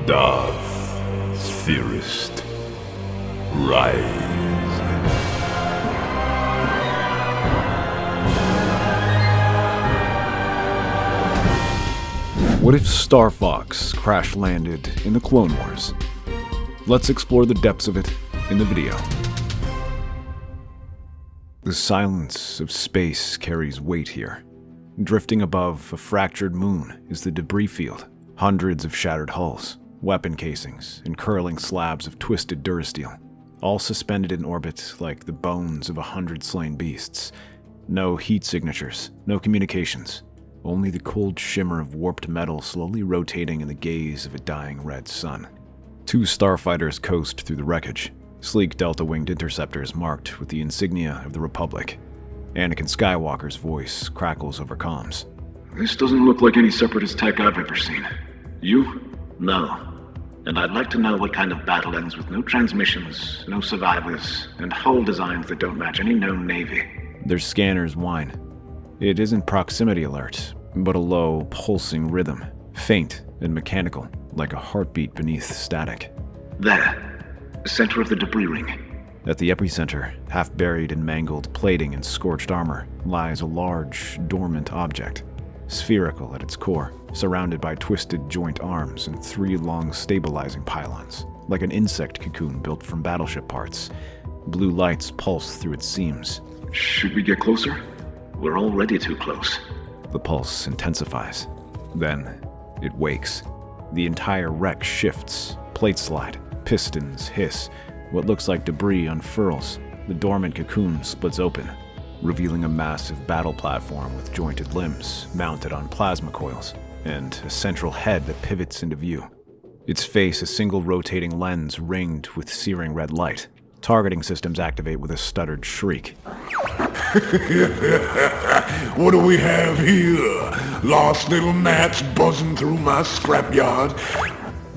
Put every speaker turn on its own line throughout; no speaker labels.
Darth, Theorist, rise. What if Star Fox crash-landed in the Clone Wars? Let's explore the depths of it in the video. The silence of space carries weight here. Drifting above a fractured moon is the debris field. Hundreds of shattered hulls, weapon casings, and curling slabs of twisted durasteel, all suspended in orbit like the bones of 100 slain beasts. No heat signatures, no communications. Only the cold shimmer of warped metal slowly rotating in the gaze of a dying red sun. Two starfighters coast through the wreckage, sleek delta-winged interceptors marked with the insignia of the Republic. Anakin Skywalker's voice crackles over comms.
This doesn't look like any Separatist tech I've ever seen. You?
No. And I'd like to know what kind of battle ends with no transmissions, no survivors, and hull designs that don't match any known navy.
Their scanners whine. It isn't proximity alert, but a low, pulsing rhythm, faint and mechanical, like a heartbeat beneath static.
There, center of the debris ring.
At the epicenter, half buried in mangled plating and scorched armor, lies a large, dormant object. Spherical at its core, surrounded by twisted joint arms and 3 long stabilizing pylons, like an insect cocoon built from battleship parts. Blue lights pulse through its seams.
Should we get closer?
We're already too close.
The pulse intensifies. Then, it wakes. The entire wreck shifts. Plates slide. Pistons hiss. What looks like debris unfurls. The dormant cocoon splits open, revealing a massive battle platform with jointed limbs mounted on plasma coils, and a central head that pivots into view. Its face a single rotating lens ringed with searing red light. Targeting systems activate with a stuttered shriek.
What do we have here? Lost little gnats buzzing through my scrapyard?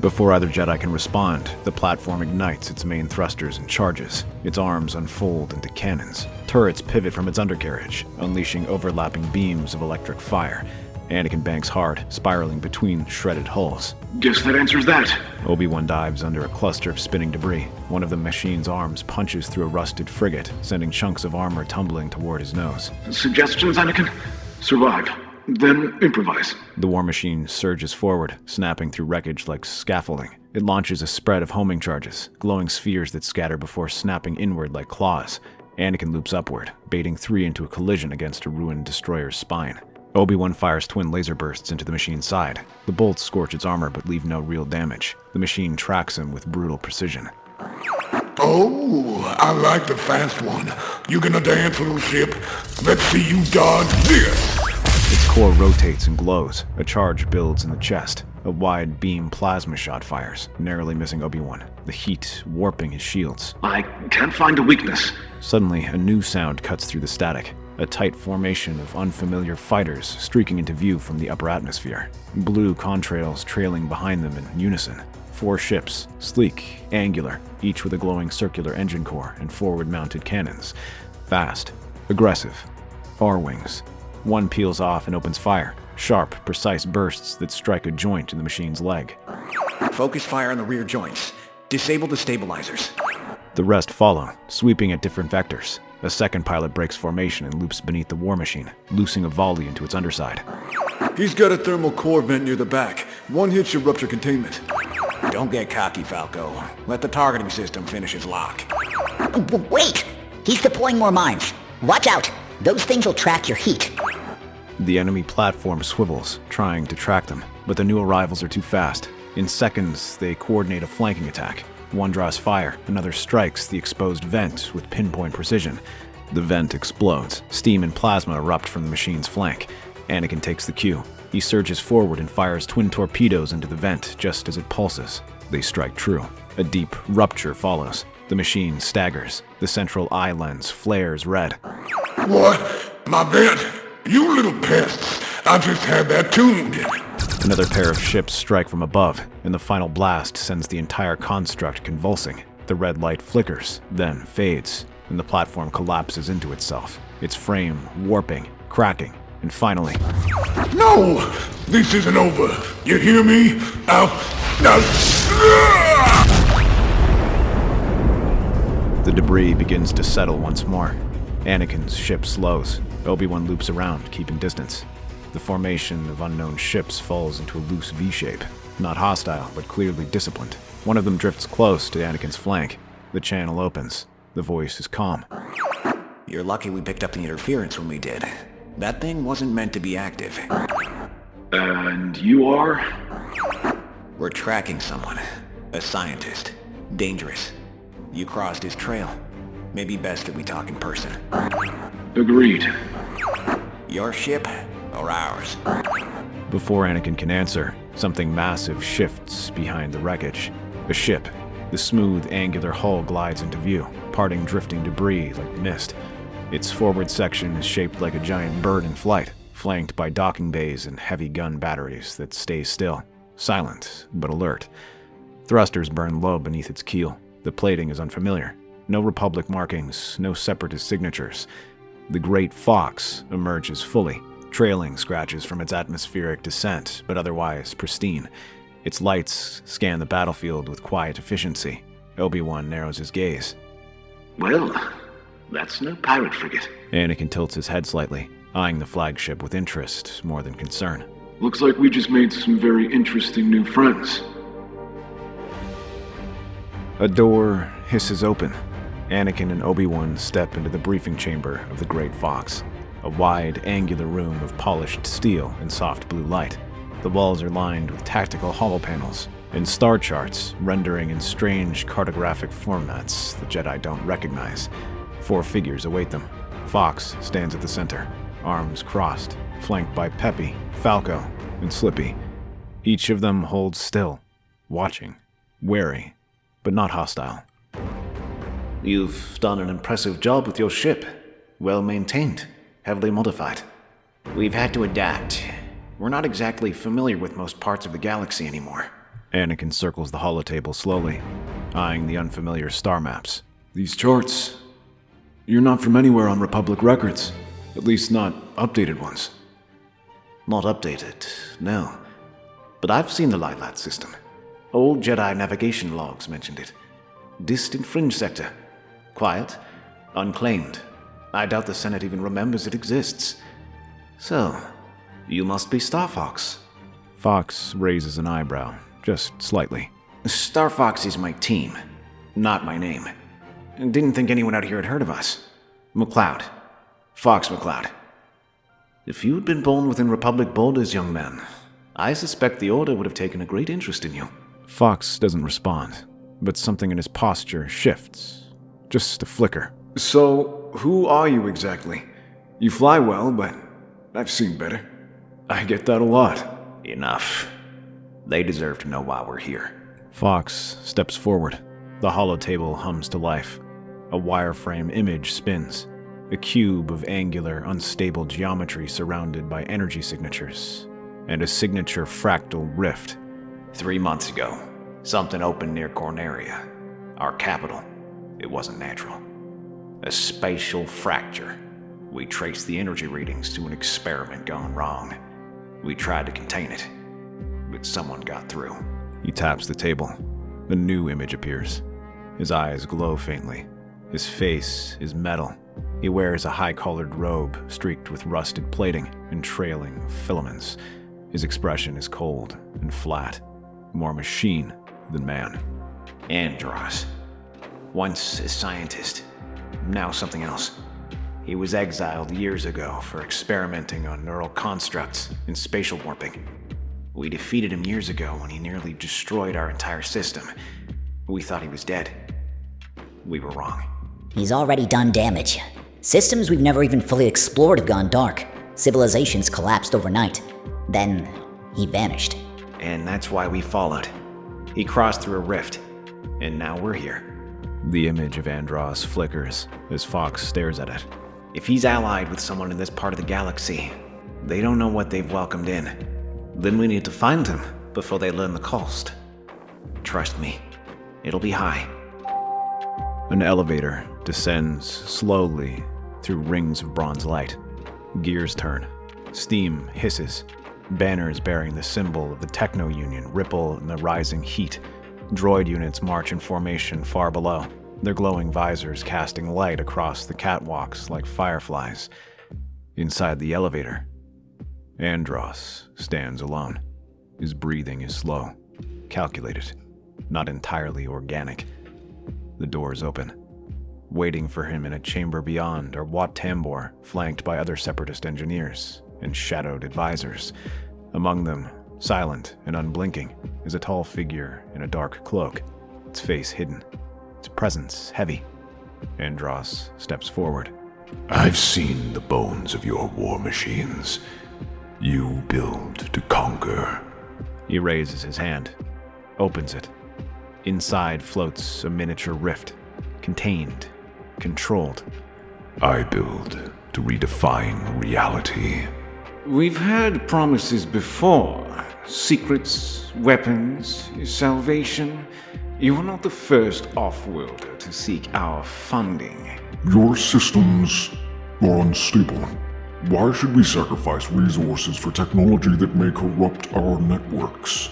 Before either Jedi can respond, the platform ignites its main thrusters and charges. Its arms unfold into cannons. Turrets pivot from its undercarriage, unleashing overlapping beams of electric fire. Anakin banks hard, spiraling between shredded hulls.
Guess that answers that.
Obi-Wan dives under a cluster of spinning debris. One of the machine's arms punches through a rusted frigate, sending chunks of armor tumbling toward his nose.
Suggestions, Anakin? Survive, then improvise.
The war machine surges forward, snapping through wreckage like scaffolding. It launches a spread of homing charges, glowing spheres that scatter before snapping inward like claws. Anakin loops upward, baiting 3 into a collision against a ruined destroyer's spine. Obi-Wan fires twin laser bursts into the machine's side. The bolts scorch its armor but leave no real damage. The machine tracks him with brutal precision.
Oh, I like the fast one. You gonna dance, little ship? Let's see you dodge this!
Its core rotates and glows. A charge builds in the chest. A wide beam plasma shot fires, narrowly missing Obi-Wan, the heat warping his shields.
I can't find a weakness.
Suddenly, a new sound cuts through the static. A tight formation of unfamiliar fighters streaking into view from the upper atmosphere. Blue contrails trailing behind them in unison. 4 ships, sleek, angular, each with a glowing circular engine core and forward-mounted cannons. Fast, aggressive. R-wings. One peels off and opens fire. Sharp, precise bursts that strike a joint in the machine's leg.
Focus fire on the rear joints. Disable the stabilizers.
The rest follow, sweeping at different vectors. A second pilot breaks formation and loops beneath the war machine, loosing a volley into its underside.
He's got a thermal core vent near the back. One hit should rupture containment.
Don't get cocky, Falco. Let the targeting system finish its lock.
Wait! He's deploying more mines. Watch out! Those things will track your heat.
The enemy platform swivels, trying to track them, but the new arrivals are too fast. In seconds, they coordinate a flanking attack. One draws fire, another strikes the exposed vent with pinpoint precision. The vent explodes. Steam and plasma erupt from the machine's flank. Anakin takes the cue. He surges forward and fires twin torpedoes into the vent just as it pulses. They strike true. A deep rupture follows. The machine staggers. The central eye lens flares red.
What? My vent? You little pests! I just had that tuned.
Another pair of ships strike from above, and the final blast sends the entire construct convulsing. The red light flickers, then fades, and the platform collapses into itself, its frame warping, cracking, and finally...
No! This isn't over. You hear me? Now...
The debris begins to settle once more. Anakin's ship slows. Obi-Wan loops around, keeping distance. The formation of unknown ships falls into a loose V-shape. Not hostile, but clearly disciplined. One of them drifts close to Anakin's flank. The channel opens. The voice is calm.
You're lucky we picked up the interference when we did. That thing wasn't meant to be active.
And you are?
We're tracking someone. A scientist. Dangerous. You crossed his trail. Maybe best that we talk in person.
Agreed.
Your ship or ours?
Before Anakin can answer, something massive shifts behind the wreckage. A ship. The smooth, angular hull glides into view, parting drifting debris like mist. Its forward section is shaped like a giant bird in flight, flanked by docking bays and heavy gun batteries that stay still, silent but alert. Thrusters burn low beneath its keel. The plating is unfamiliar. No Republic markings, no Separatist signatures. The Great Fox emerges fully, trailing scratches from its atmospheric descent, but otherwise pristine. Its lights scan the battlefield with quiet efficiency. Obi-Wan narrows his gaze.
Well, that's no pirate frigate.
Anakin tilts his head slightly, eyeing the flagship with interest more than concern.
Looks like we just made some very interesting new friends.
A door hisses open. Anakin and Obi-Wan step into the briefing chamber of the Great Fox, a wide, angular room of polished steel and soft blue light. The walls are lined with tactical holopanels and star charts rendering in strange cartographic formats the Jedi don't recognize. 4 figures await them. Fox stands at the center, arms crossed, flanked by Peppy, Falco, and Slippy. Each of them holds still, watching, wary, but not hostile.
You've done an impressive job with your ship. Well maintained, heavily modified.
We've had to adapt. We're not exactly familiar with most parts of the galaxy anymore.
Anakin circles the holotable slowly, eyeing the unfamiliar star maps.
These charts, you're not from anywhere on Republic records. At least not updated ones.
Not updated, no. But I've seen the Lilat system. Old Jedi navigation logs mentioned it. Distant fringe sector. Quiet, unclaimed. I doubt the Senate even remembers it exists. So, you must be Star Fox.
Fox raises an eyebrow, just slightly.
Star Fox is my team, not my name. Didn't think anyone out here had heard of us. McCloud. Fox McCloud.
If you'd been born within Republic borders, young man, I suspect the Order would have taken a great interest in you.
Fox doesn't respond, but something in his posture shifts. Just a flicker.
So, who are you exactly? You fly well, but I've seen better. I get that a lot.
Enough. They deserve to know why we're here.
Fox steps forward. The holotable hums to life. A wireframe image spins. A cube of angular, unstable geometry surrounded by energy signatures. And a signature fractal rift.
3 months ago, something opened near Corneria, our capital. It wasn't natural. A spatial fracture. We traced the energy readings to an experiment gone wrong. We tried to contain it, but someone got through.
He taps the table. A new image appears. His eyes glow faintly. His face is metal. He wears a high-collared robe streaked with rusted plating and trailing filaments. His expression is cold and flat, more machine than man.
Andros. Once a scientist, now something else. He was exiled years ago for experimenting on neural constructs and spatial warping. We defeated him years ago when he nearly destroyed our entire system. We thought he was dead. We were wrong.
He's already done damage. Systems we've never even fully explored have gone dark. Civilizations collapsed overnight. Then, he vanished.
And that's why we followed. He crossed through a rift, and now we're here.
The image of Andros flickers as Fox stares at it.
If he's allied with someone in this part of the galaxy, they don't know what they've welcomed in.
Then we need to find him before they learn the cost.
Trust me, it'll be high.
An elevator descends slowly through rings of bronze light. Gears turn. Steam hisses. Banners bearing the symbol of the Techno-Union ripple in the rising heat. Droid units march in formation far below, their glowing visors casting light across the catwalks like fireflies. Inside the elevator, Andros stands alone. His breathing is slow, calculated, not entirely organic. The doors open. Waiting for him in a chamber beyond are Wat Tambor, flanked by other Separatist engineers and shadowed advisors. Among them, silent and unblinking, is a tall figure in a dark cloak, its face hidden, its presence heavy. Andros steps forward.
I've seen the bones of your war machines. You build to conquer.
He raises his hand, opens it. Inside floats a miniature rift, contained, controlled.
I build to redefine reality.
We've had promises before. Secrets, weapons, salvation. You are not the first off-worlder to seek our funding.
Your systems are unstable. Why should we sacrifice resources for technology that may corrupt our networks?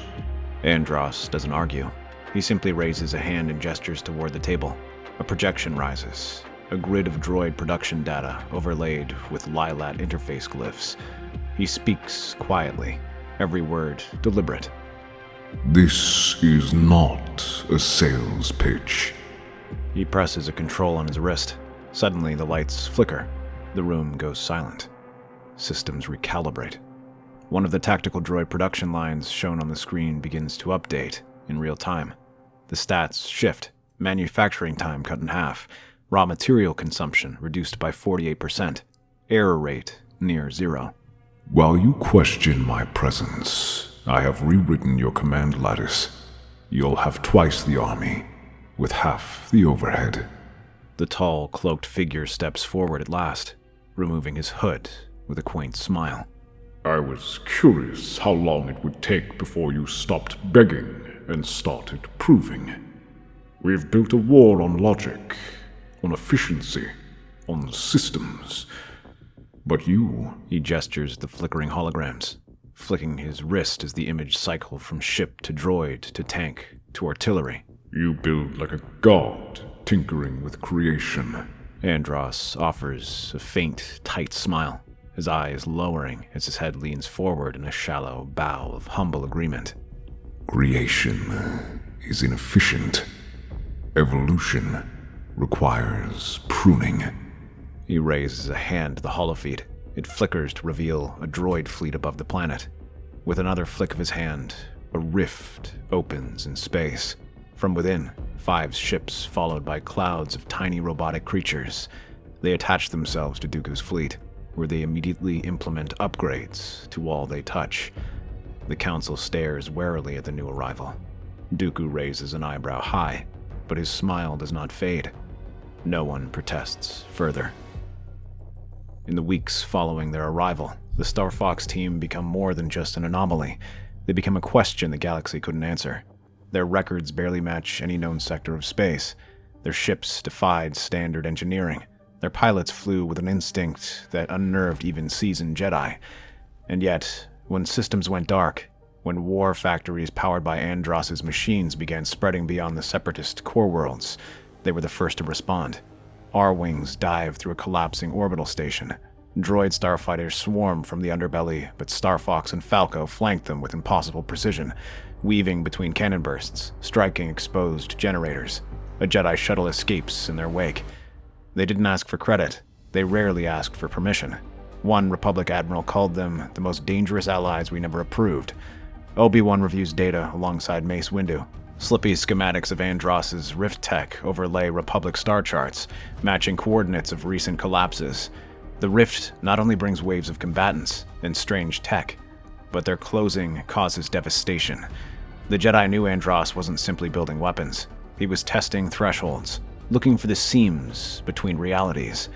Andros doesn't argue. He simply raises a hand and gestures toward the table. A projection rises, a grid of droid production data overlaid with Lilat interface glyphs. He speaks quietly, every word deliberate.
This is not a sales pitch.
He presses a control on his wrist. Suddenly, the lights flicker. The room goes silent. Systems recalibrate. One of the tactical droid production lines shown on the screen begins to update in real time. The stats shift. Manufacturing time cut in half. Raw material consumption reduced by 48%. Error rate near zero.
While you question my presence, I have rewritten your command lattice. You'll have twice the army, with half the overhead.
The tall, cloaked figure steps forward at last, removing his hood with a quaint smile.
I was curious how long it would take before you stopped begging and started proving. We've built a war on logic, on efficiency, on systems. But you...
He gestures the flickering holograms, flicking his wrist as the image cycled from ship to droid to tank to artillery.
You build like a god, tinkering with creation.
Andros offers a faint, tight smile, his eyes lowering as his head leans forward in a shallow bow of humble agreement.
Creation is inefficient. Evolution requires pruning.
He raises a hand to the holofeed. It flickers to reveal a droid fleet above the planet. With another flick of his hand, a rift opens in space. From within, 5 ships followed by clouds of tiny robotic creatures. They attach themselves to Dooku's fleet, where they immediately implement upgrades to all they touch. The council stares warily at the new arrival. Dooku raises an eyebrow high, but his smile does not fade. No one protests further. In the weeks following their arrival, the Star Fox team become more than just an anomaly. They become a question the galaxy couldn't answer. Their records barely match any known sector of space. Their ships defied standard engineering. Their pilots flew with an instinct that unnerved even seasoned Jedi. And yet, when systems went dark, when war factories powered by Andros's machines began spreading beyond the Separatist core worlds, they were the first to respond. R-wings dived through a collapsing orbital station. Droid starfighters swarmed from the underbelly, but Star Fox and Falco flanked them with impossible precision, weaving between cannon bursts, striking exposed generators. A Jedi shuttle escapes in their wake. They didn't ask for credit. They rarely asked for permission. One Republic admiral called them the most dangerous allies we never approved. OBI-WAN reviews data alongside Mace Windu. Slippy schematics of Andros's rift tech overlay Republic star charts, matching coordinates of recent collapses. The rift not only brings waves of combatants and strange tech, but their closing causes devastation. The Jedi knew Andros wasn't simply building weapons. He was testing thresholds, looking for the seams between realities.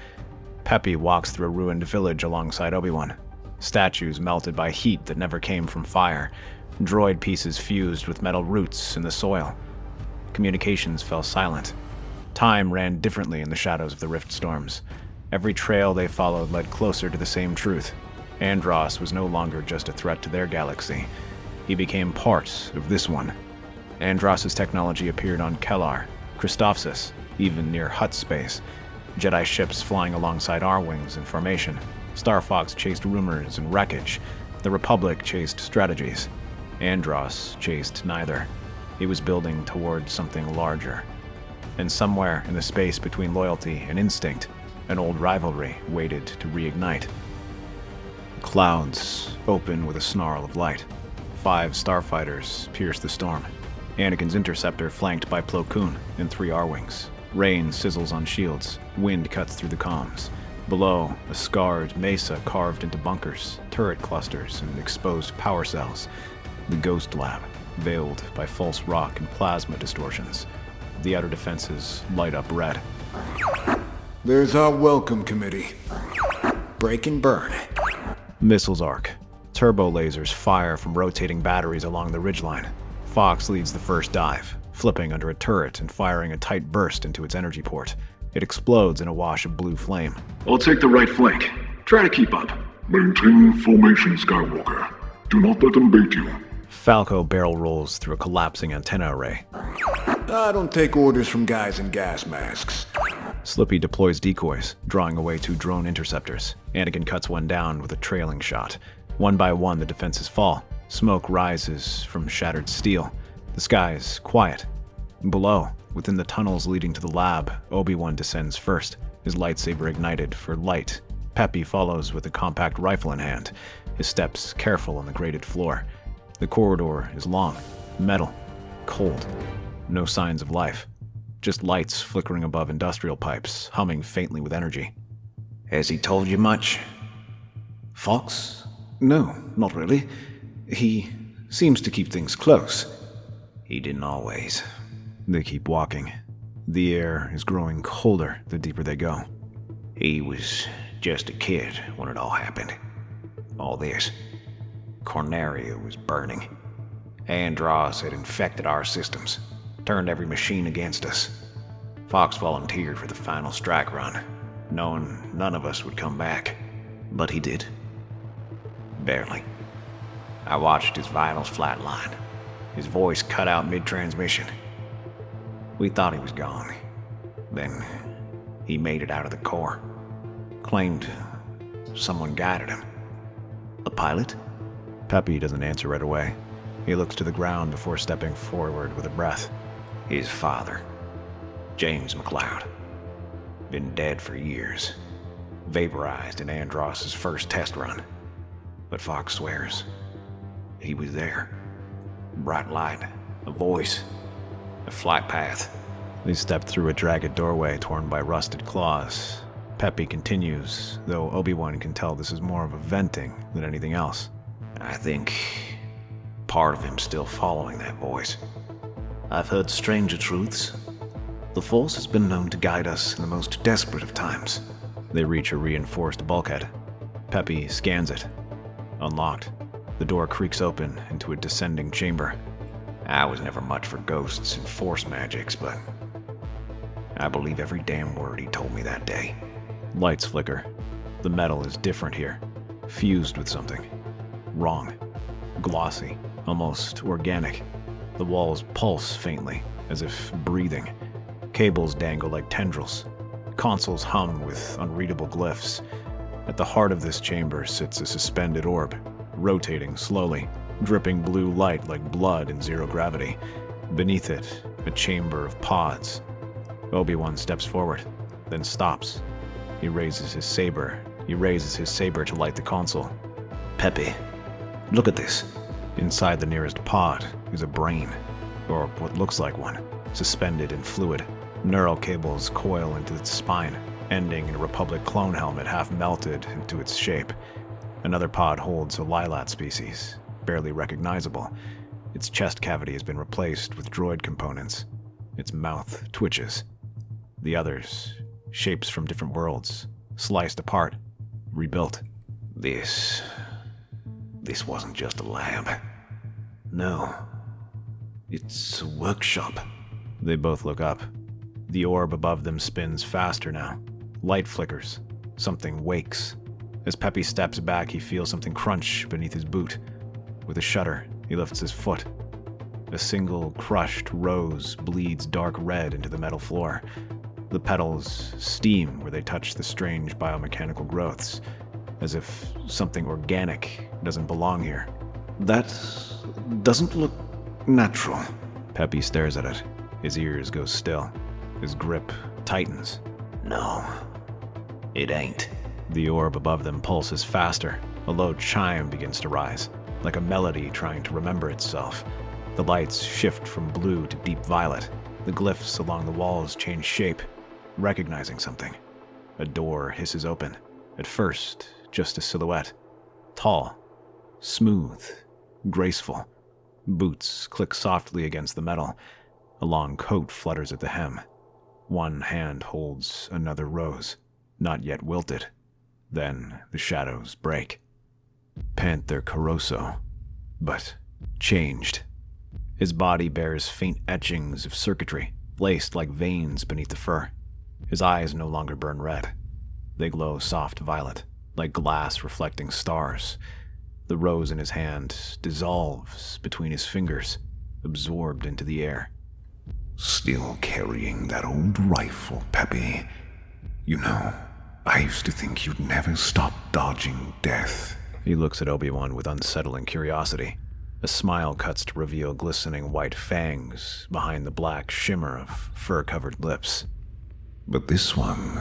Peppy walks through a ruined village alongside Obi-Wan. Statues melted by heat that never came from fire. Droid pieces fused with metal roots in the soil. Communications fell silent. Time ran differently in the shadows of the rift storms. Every trail they followed led closer to the same truth. Andros was no longer just a threat to their galaxy. He became part of this one. Andross's technology appeared on Kellar, Christophsis, even near Hutt space. Jedi ships flying alongside R-wings in formation. Star Fox chased rumors and wreckage. The Republic chased strategies. Andross chased neither. He was building towards something larger. And somewhere in the space between loyalty and instinct, an old rivalry waited to reignite. The clouds open with a snarl of light. 5 starfighters pierce the storm. Anakin's interceptor flanked by Plo Koon and 3 R-wings. Rain sizzles on shields. Wind cuts through the comms. Below, a scarred mesa carved into bunkers, turret clusters, and exposed power cells. The Ghost Lab, veiled by false rock and plasma distortions. The outer defenses light up red.
There's our welcome committee. Break and burn.
Missiles arc. Turbo lasers fire from rotating batteries along the ridgeline. Fox leads the first dive, flipping under a turret and firing a tight burst into its energy port. It explodes in a wash of blue flame.
I'll take the right flank. Try to keep up.
Maintain formation, Skywalker. Do not let them bait you.
Falco barrel rolls through a collapsing antenna array.
I don't take orders from guys in gas masks.
Slippy deploys decoys, drawing away 2 drone interceptors. Anakin cuts one down with a trailing shot. One by one, the defenses fall. Smoke rises from shattered steel. The sky's quiet. Below, within the tunnels leading to the lab, Obi-Wan descends first, his lightsaber ignited for light. Peppy follows with a compact rifle in hand, his steps careful on the grated floor. The corridor is long, metal, cold. No signs of life. Just lights flickering above industrial pipes, humming faintly with energy.
Has he told you much?
Fox? No, not really. He seems to keep things close.
He didn't always.
They keep walking. The air is growing colder the deeper they go.
He was just a kid when it all happened. All this. Corneria was burning. Andross had infected our systems, turned every machine against us. Fox volunteered for the final strike run, knowing none of us would come back.
But he did.
Barely. I watched his vitals flatline. His voice cut out mid-transmission. We thought he was gone. Then he made it out of the core. Claimed someone guided him.
A pilot?
Peppy doesn't answer right away. He looks to the ground before stepping forward with a breath.
His father, James McLeod. Been dead for years. Vaporized in Andross's first test run. But Fox swears he was there. Bright light, a voice, a flight path.
They step through a jagged doorway torn by rusted claws. Peppy continues, though Obi-Wan can tell this is more of a venting than anything else.
I think part of him's still following that voice.
I've heard stranger truths. The Force has been known to guide us in the most desperate of times.
They reach a reinforced bulkhead. Peppy scans it. Unlocked. The door creaks open into a descending chamber.
I was never much for ghosts and force magics, but I believe every damn word he told me that day.
Lights flicker. The metal is different here. Fused with something. Wrong. Glossy. Almost organic. The walls pulse faintly, as if breathing. Cables dangle like tendrils. Consoles hum with unreadable glyphs. At the heart of this chamber sits a suspended orb, rotating slowly, dripping blue light like blood in zero gravity. Beneath it, a chamber of pods. Obi-Wan steps forward, then stops. He raises his saber to light the console.
Peppy, look at this.
Inside the nearest pod is a brain, or what looks like one, suspended in fluid. Neural cables coil into its spine, ending in a Republic clone helmet half melted into its shape. Another pod holds a lilat species, barely recognizable. Its chest cavity has been replaced with droid components. Its mouth twitches. The others, shapes from different worlds, sliced apart, rebuilt.
This wasn't just a lab.
No. It's a workshop.
They both look up. The orb above them spins faster now. Light flickers. Something wakes. As Peppy steps back, he feels something crunch beneath his boot. With a shudder, he lifts his foot. A single crushed rose bleeds dark red into the metal floor. The petals steam where they touch the strange biomechanical growths, as if something organic doesn't belong here.
That doesn't look natural.
Peppy stares at it. His ears go still. His grip tightens.
No, it ain't.
The orb above them pulses faster. A low chime begins to rise, like a melody trying to remember itself. The lights shift from blue to deep violet. The glyphs along the walls change shape, recognizing something. A door hisses open. At first, just a silhouette. Tall, smooth, graceful. Boots click softly against the metal. A long coat flutters at the hem. One hand holds another rose, not yet wilted. Then the shadows break. Panther Caroso, but changed. His body bears faint etchings of circuitry, laced like veins beneath the fur. His eyes no longer burn red. They glow soft violet, like glass reflecting stars. The rose in his hand dissolves between his fingers, absorbed into the air.
Still carrying that old rifle, Peppy. You know, I used to think you'd never stop dodging death.
He looks at Obi-Wan with unsettling curiosity. A smile cuts to reveal glistening white fangs behind the black shimmer of fur-covered lips.
But this one,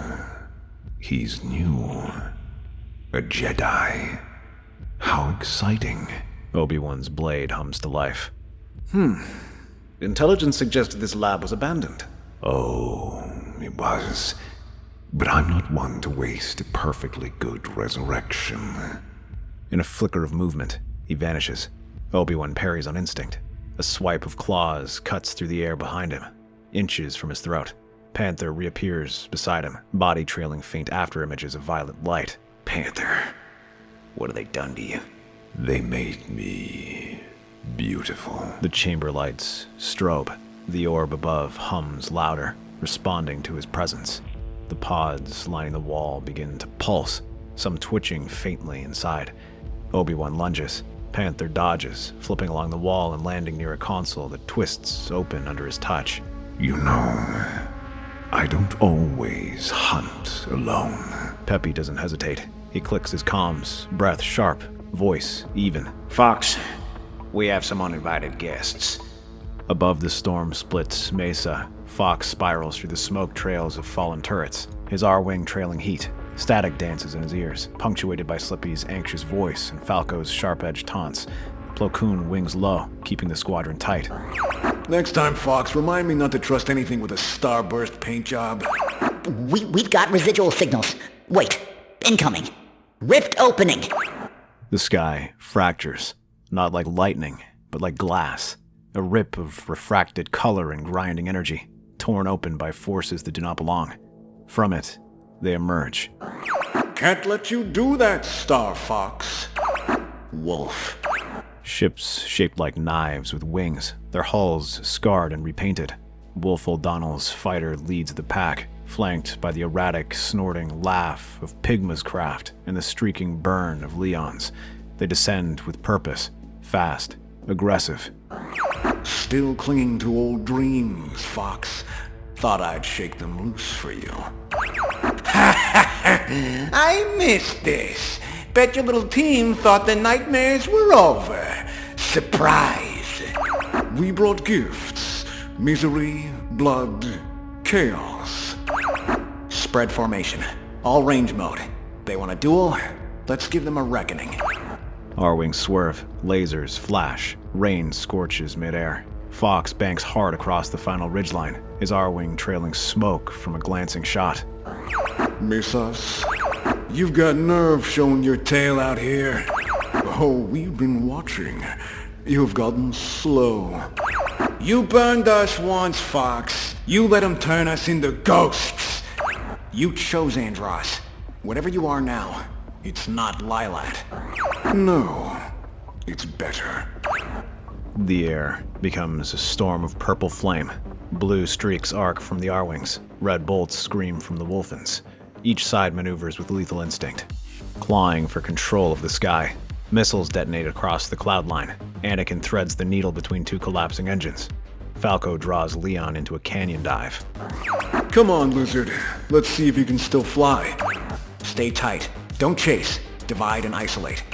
he's new. A Jedi. How exciting.
Obi-Wan's blade hums to life.
Intelligence suggested this lab was abandoned.
Oh, it was. But I'm not one to waste a perfectly good resurrection.
In a flicker of movement, he vanishes. Obi-Wan parries on instinct. A swipe of claws cuts through the air behind him, inches from his throat. Panther reappears beside him, body trailing faint afterimages of violet light.
Panther, what have they done to you?
They made me beautiful.
The chamber lights strobe. The orb above hums louder, responding to his presence. The pods lining the wall begin to pulse, some twitching faintly inside. Obi-Wan lunges. Panther dodges, flipping along the wall and landing near a console that twists open under his touch.
You know, I don't always hunt alone.
Peppy doesn't hesitate. He clicks his comms, breath sharp, voice even.
Fox, we have some uninvited guests.
Above the storm-split mesa, Fox spirals through the smoke trails of fallen turrets, his R-wing trailing heat. Static dances in his ears, punctuated by Slippy's anxious voice and Falco's sharp-edged taunts. Plo Koon wings low, keeping the squadron tight.
Next time, Fox, remind me not to trust anything with a starburst paint job.
We've got residual signals. Wait, incoming. Rift opening.
The sky fractures, not like lightning, but like glass. A rip of refracted color and grinding energy, torn open by forces that do not belong. From it, they emerge.
Can't let you do that, Star Fox.
Wolf.
Ships shaped like knives with wings, their hulls scarred and repainted. Wolf O'Donnell's fighter leads the pack, flanked by the erratic, snorting laugh of Pigma's craft and the streaking burn of Leon's. They descend with purpose, fast, aggressive.
Still clinging to old dreams, Fox. Thought I'd shake them loose for you. I missed this. Bet your little team thought the nightmares were over. Surprise. We brought gifts. Misery, blood, chaos. Spread formation. All range mode. They want a duel? Let's give them a reckoning.
R-wings swerve, lasers flash, rain scorches midair. Fox banks hard across the final ridgeline, his R-wing trailing smoke from a glancing shot.
Miss us? You've got nerve showing your tail out here. Oh, we've been watching. You've gotten slow. You burned us once, Fox. You let them turn us into ghosts. You chose Andros. Whatever you are now, it's not Lilat. No, it's better.
The air becomes a storm of purple flame. Blue streaks arc from the R-wings. Red bolts scream from the Wolfens. Each side maneuvers with lethal instinct, clawing for control of the sky. Missiles detonate across the cloud line. Anakin threads the needle between two collapsing engines. Falco draws Leon into a canyon dive.
Come on, Lizard. Let's see if you can still fly.
Stay tight. Don't chase. Divide and isolate.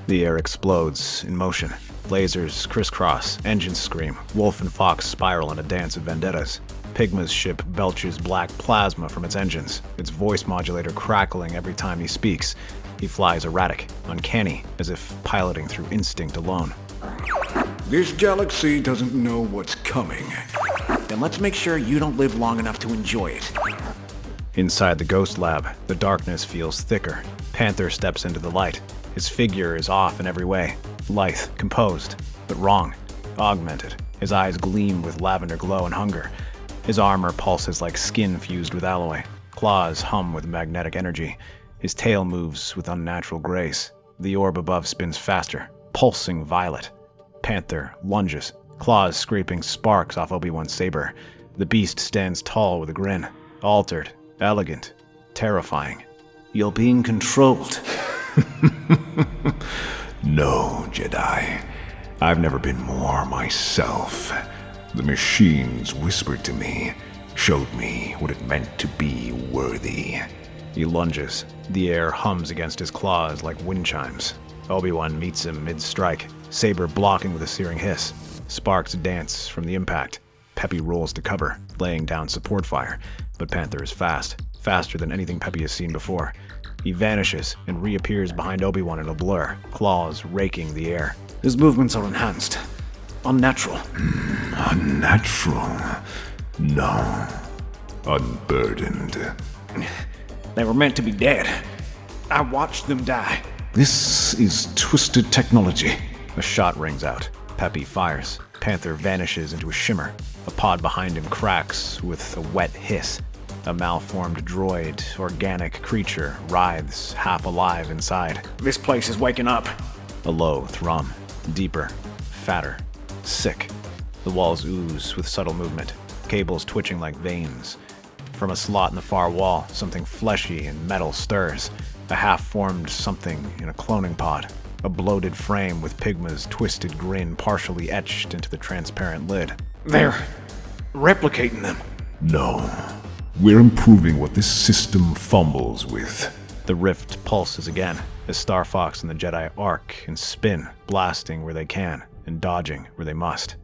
The air explodes in motion. Lasers crisscross, engines scream, Wolf and Fox spiral in a dance of vendettas. Pigma's ship belches black plasma from its engines, its voice modulator crackling every time he speaks. He flies erratic, uncanny, as if piloting through instinct alone.
This galaxy doesn't know what's coming.
Then let's make sure you don't live long enough to enjoy it.
Inside the ghost lab, the darkness feels thicker. Panther steps into the light. His figure is off in every way. Lithe, composed, but wrong. Augmented. His eyes gleam with lavender glow and hunger. His armor pulses like skin fused with alloy. Claws hum with magnetic energy. His tail moves with unnatural grace. The orb above spins faster, pulsing violet. Panther lunges, claws scraping sparks off Obi-Wan's saber. The beast stands tall with a grin. Altered, elegant, terrifying.
You're being controlled.
No, Jedi. I've never been more myself. The machines whispered to me, showed me what it meant to be worthy.
He lunges. The air hums against his claws like wind chimes. Obi-Wan meets him mid-strike, saber blocking with a searing hiss. Sparks dance from the impact. Peppy rolls to cover, laying down support fire. But Panther is fast, faster than anything Peppy has seen before. He vanishes and reappears behind Obi-Wan in a blur, claws raking the air.
His movements are enhanced. Unnatural.
Unnatural? No. Unburdened.
They were meant to be dead. I watched them die.
This is twisted technology.
A shot rings out. Peppy fires. Panther vanishes into a shimmer. A pod behind him cracks with a wet hiss. A malformed droid, organic creature writhes, half alive inside.
This place is waking up.
A low thrum. Deeper. Fatter. Sick. The walls ooze with subtle movement. Cables twitching like veins. From a slot in the far wall, something fleshy and metal stirs. A half-formed something in a cloning pod. A bloated frame with Pigma's twisted grin partially etched into the transparent lid.
They're replicating them.
No. We're improving what this system fumbles with.
The rift pulses again as Star Fox and the Jedi arc and spin, blasting where they can and dodging where they must.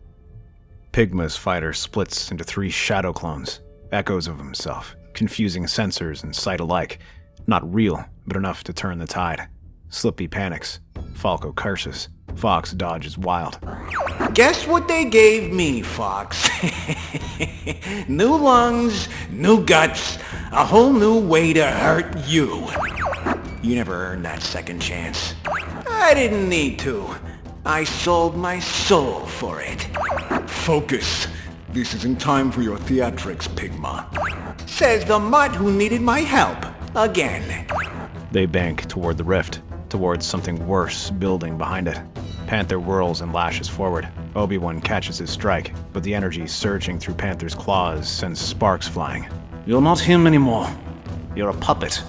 Pigma's fighter splits into 3 shadow clones, echoes of himself, confusing sensors and sight alike. Not real, but enough to turn the tide. Slippy panics. Falco curses. Fox dodges wild.
Guess what they gave me, Fox? New lungs, new guts, a whole new way to hurt you. You never earned that second chance. I didn't need to. I sold my soul for it.
Focus. This isn't time for your theatrics, Pigma.
Says the mutt who needed my help. Again.
They bank toward the rift, towards something worse building behind it. Panther whirls and lashes forward. Obi-Wan catches his strike, but the energy surging through Panther's claws sends sparks flying.
You're not him anymore. You're a puppet.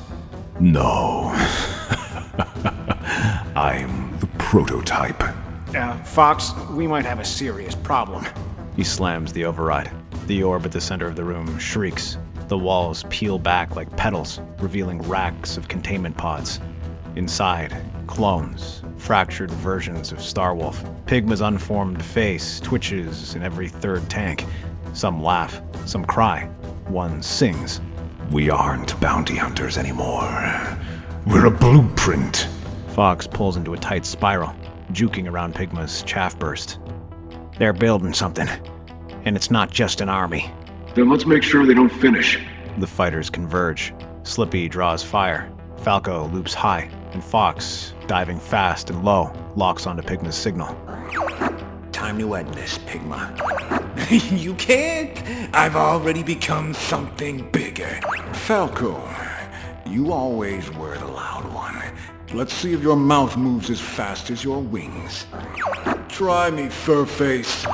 No. I'm the prototype.
Fox, we might have a serious problem.
He slams the override. The orb at the center of the room shrieks. The walls peel back like petals, revealing racks of containment pods. Inside, clones, fractured versions of Starwolf. Pigma's unformed face twitches in every third tank. Some laugh, some cry. One sings.
We aren't bounty hunters anymore. We're a blueprint.
Fox pulls into a tight spiral, juking around Pigma's chaff burst.
They're building something, and it's not just an army.
Then let's make sure they don't finish.
The fighters converge. Slippy draws fire. Falco loops high, and Fox, diving fast and low, locks onto Pigma's signal.
Time to end this, Pigma. You can't. I've already become something bigger.
Falco, you always were the loud one. Let's see if your mouth moves as fast as your wings. Try me, furface.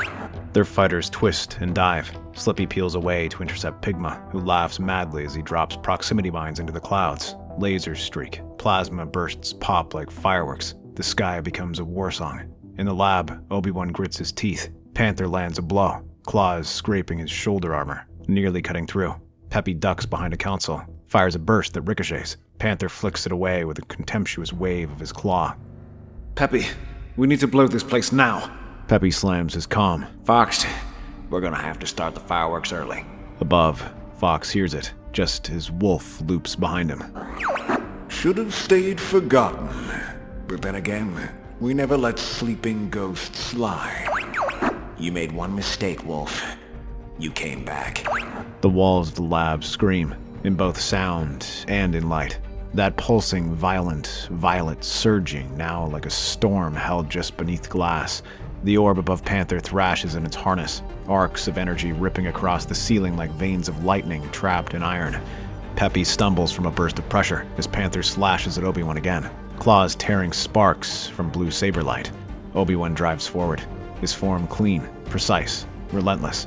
Their fighters twist and dive. Slippy peels away to intercept Pigma, who laughs madly as he drops proximity mines into the clouds. Lasers streak. Plasma bursts pop like fireworks. The the sky becomes a war song. In the lab, Obi-Wan grits his teeth. Panther lands a blow, claws scraping his shoulder armor, nearly cutting through. Peppy ducks behind a console, fires a burst that ricochets. Panther flicks it away with a contemptuous wave of his claw.
Peppy, we need to blow this place now.
Peppy slams his comm.
Fox, we're gonna have to start the fireworks early.
Above, Fox hears it, just as Wolf loops behind him.
Should have stayed forgotten. But then again, we never let sleeping ghosts slide.
You made one mistake, Wolf. You came back.
The walls of the lab scream, in both sound and in light. That pulsing, violent violet surging, now like a storm held just beneath glass. The orb above Panther thrashes in its harness, arcs of energy ripping across the ceiling like veins of lightning trapped in iron. Peppy stumbles from a burst of pressure as Panther slashes at Obi-Wan again, claws tearing sparks from blue saber light. Obi-Wan drives forward, his form clean, precise, relentless.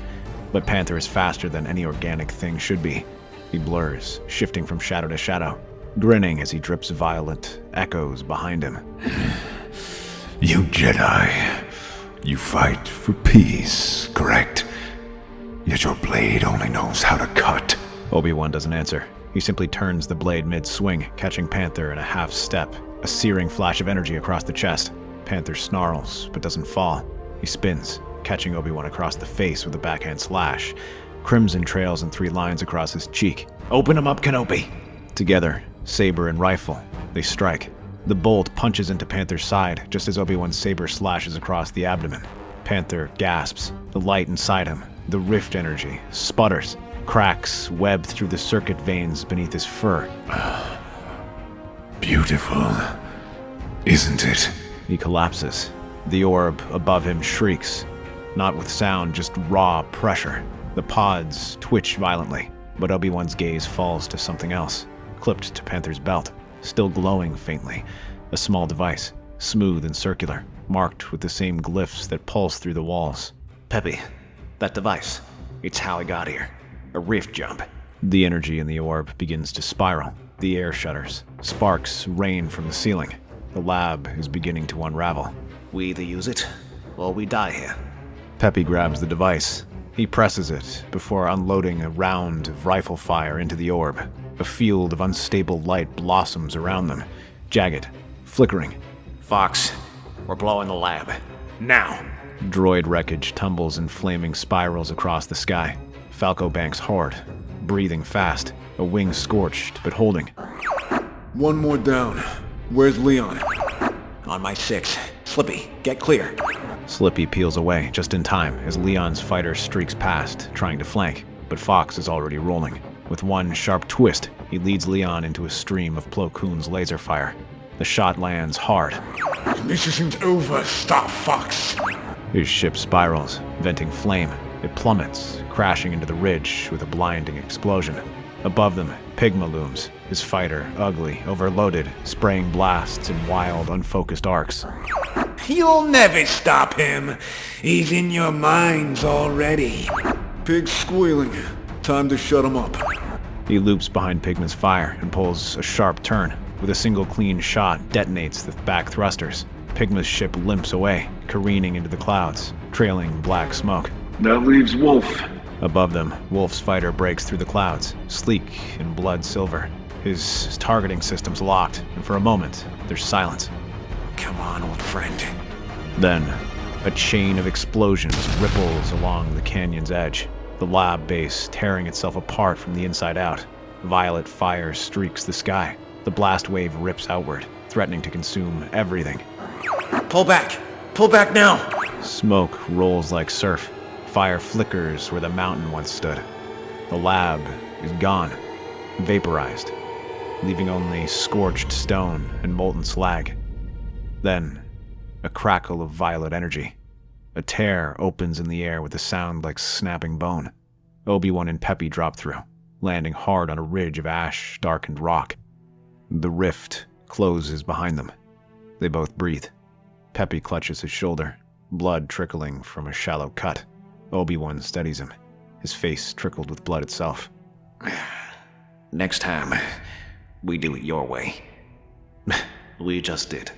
But Panther is faster than any organic thing should be. He blurs, shifting from shadow to shadow, grinning as he drips violent echoes behind him.
You Jedi, you fight for peace, correct? Yet your blade only knows how to cut.
Obi-Wan doesn't answer. He simply turns the blade mid-swing, catching Panther in a half step, a searing flash of energy across the chest. Panther snarls, but doesn't fall. He spins, catching Obi-Wan across the face with a backhand slash. Crimson trails in 3 lines across his cheek.
Open him up, Kenobi!
Together, saber and rifle, they strike. The bolt punches into Panther's side just as Obi-Wan's saber slashes across the abdomen. Panther gasps. The light inside him, the rift energy, sputters. Cracks web through the circuit veins beneath his fur.
Beautiful, isn't it?
He collapses. The orb above him shrieks. Not with sound, just raw pressure. The pods twitch violently, but Obi-Wan's gaze falls to something else, clipped to Panther's belt, still glowing faintly. A small device, smooth and circular, marked with the same glyphs that pulse through the walls.
Peppy, that device, it's how I got here. A rift jump.
The energy in the orb begins to spiral. The air shudders. Sparks rain from the ceiling. The lab is beginning to unravel.
We either use it, or we die here.
Peppy grabs the device. He presses it before unloading a round of rifle fire into the orb. A field of unstable light blossoms around them, jagged, flickering.
Fox, we're blowing the lab. Now!
Droid wreckage tumbles in flaming spirals across the sky. Falco banks hard, breathing fast, a wing scorched but holding.
One more down. Where's Leon?
On my 6. Slippy, get clear.
Slippy peels away just in time as Leon's fighter streaks past, trying to flank, but Fox is already rolling. With one sharp twist, he leads Leon into a stream of Plo Koon's laser fire. The shot lands hard.
This isn't over, Star Fox.
His ship spirals, venting flame. It plummets, crashing into the ridge with a blinding explosion. Above them, Pigma looms, his fighter ugly, overloaded, spraying blasts in wild, unfocused arcs.
You'll never stop him. He's in your minds already. Pig's squealing. Time to shut him up.
He loops behind Pigman's fire and pulls a sharp turn. With a single clean shot, detonates the back thrusters. Pigma's ship limps away, careening into the clouds, trailing black smoke.
That leaves Wolf.
Above them, Wolf's fighter breaks through the clouds, sleek in blood silver. His targeting system's locked, and for a moment, there's silence.
Come on, old friend.
Then, a chain of explosions ripples along the canyon's edge, the lab base tearing itself apart from the inside out. Violet fire streaks the sky. The blast wave rips outward, threatening to consume everything.
Pull back! Pull back now!
Smoke rolls like surf. Fire flickers where the mountain once stood. The lab is gone, vaporized, leaving only scorched stone and molten slag. Then, a crackle of violet energy. A tear opens in the air with a sound like snapping bone. Obi-Wan and Peppy drop through, landing hard on a ridge of ash-darkened rock. The rift closes behind them. They both breathe. Peppy clutches his shoulder, blood trickling from a shallow cut. Obi-Wan steadies him, his face trickled with blood itself.
Next time, we do it your way. We just did.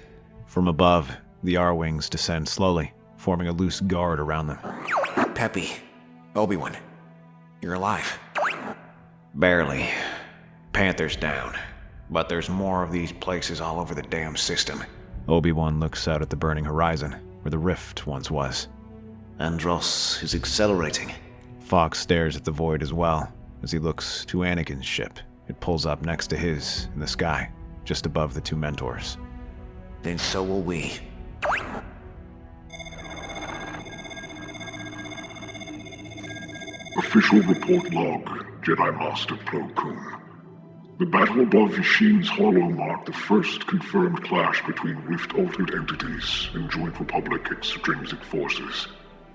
From above, the R-wings descend slowly, forming a loose guard around them.
Peppy, Obi-Wan, you're alive.
Barely. Panther's down. But there's more of these places all over the damn system.
Obi-Wan looks out at the burning horizon, where the rift once was.
Andros is accelerating.
Fox stares at the void as well, as he looks to Anakin's ship. It pulls up next to his, in the sky, just above the two mentors.
Then so will we.
Official report log, Jedi Master Plo Koon. The battle above Yashin's Hollow marked the first confirmed clash between rift-altered entities and Joint Republic extrinsic forces.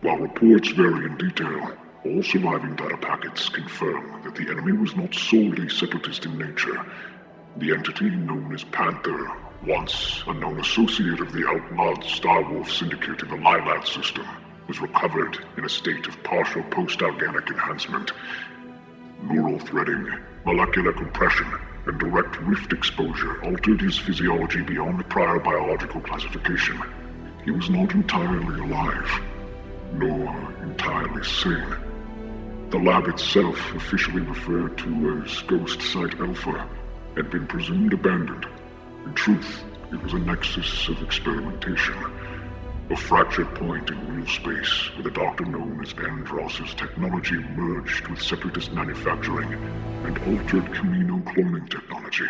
While reports vary in detail, all surviving data packets confirm that the enemy was not solely separatist in nature. The entity known as Panther, once a known associate of the outlawed Starwolf syndicate in the Lilat system, was recovered in a state of partial post-organic enhancement. Neural threading, molecular compression, and direct rift exposure altered his physiology beyond prior biological classification. He was not entirely alive, nor entirely sane. The lab itself, officially referred to as Ghost Site Alpha, had been presumed abandoned. In truth, it was a nexus of experimentation. A fractured point in real space where the doctor known as Andros's technology merged with Separatist manufacturing and altered Camino cloning technology.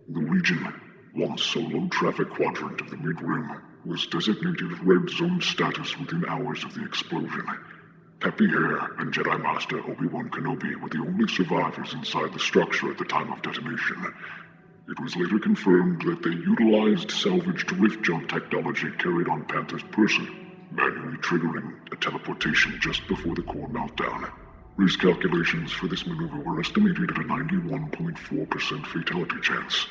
The region, once a low-traffic quadrant of the Mid-Rim, was designated Red Zone status within hours of the explosion. Peppy Hare and Jedi Master Obi-Wan Kenobi were the only survivors inside the structure at the time of detonation. It was later confirmed that they utilized salvaged rift jump technology carried on Panther's person, manually triggering a teleportation just before the core meltdown. Risk calculations for this maneuver were estimated at a 91.4% fatality chance.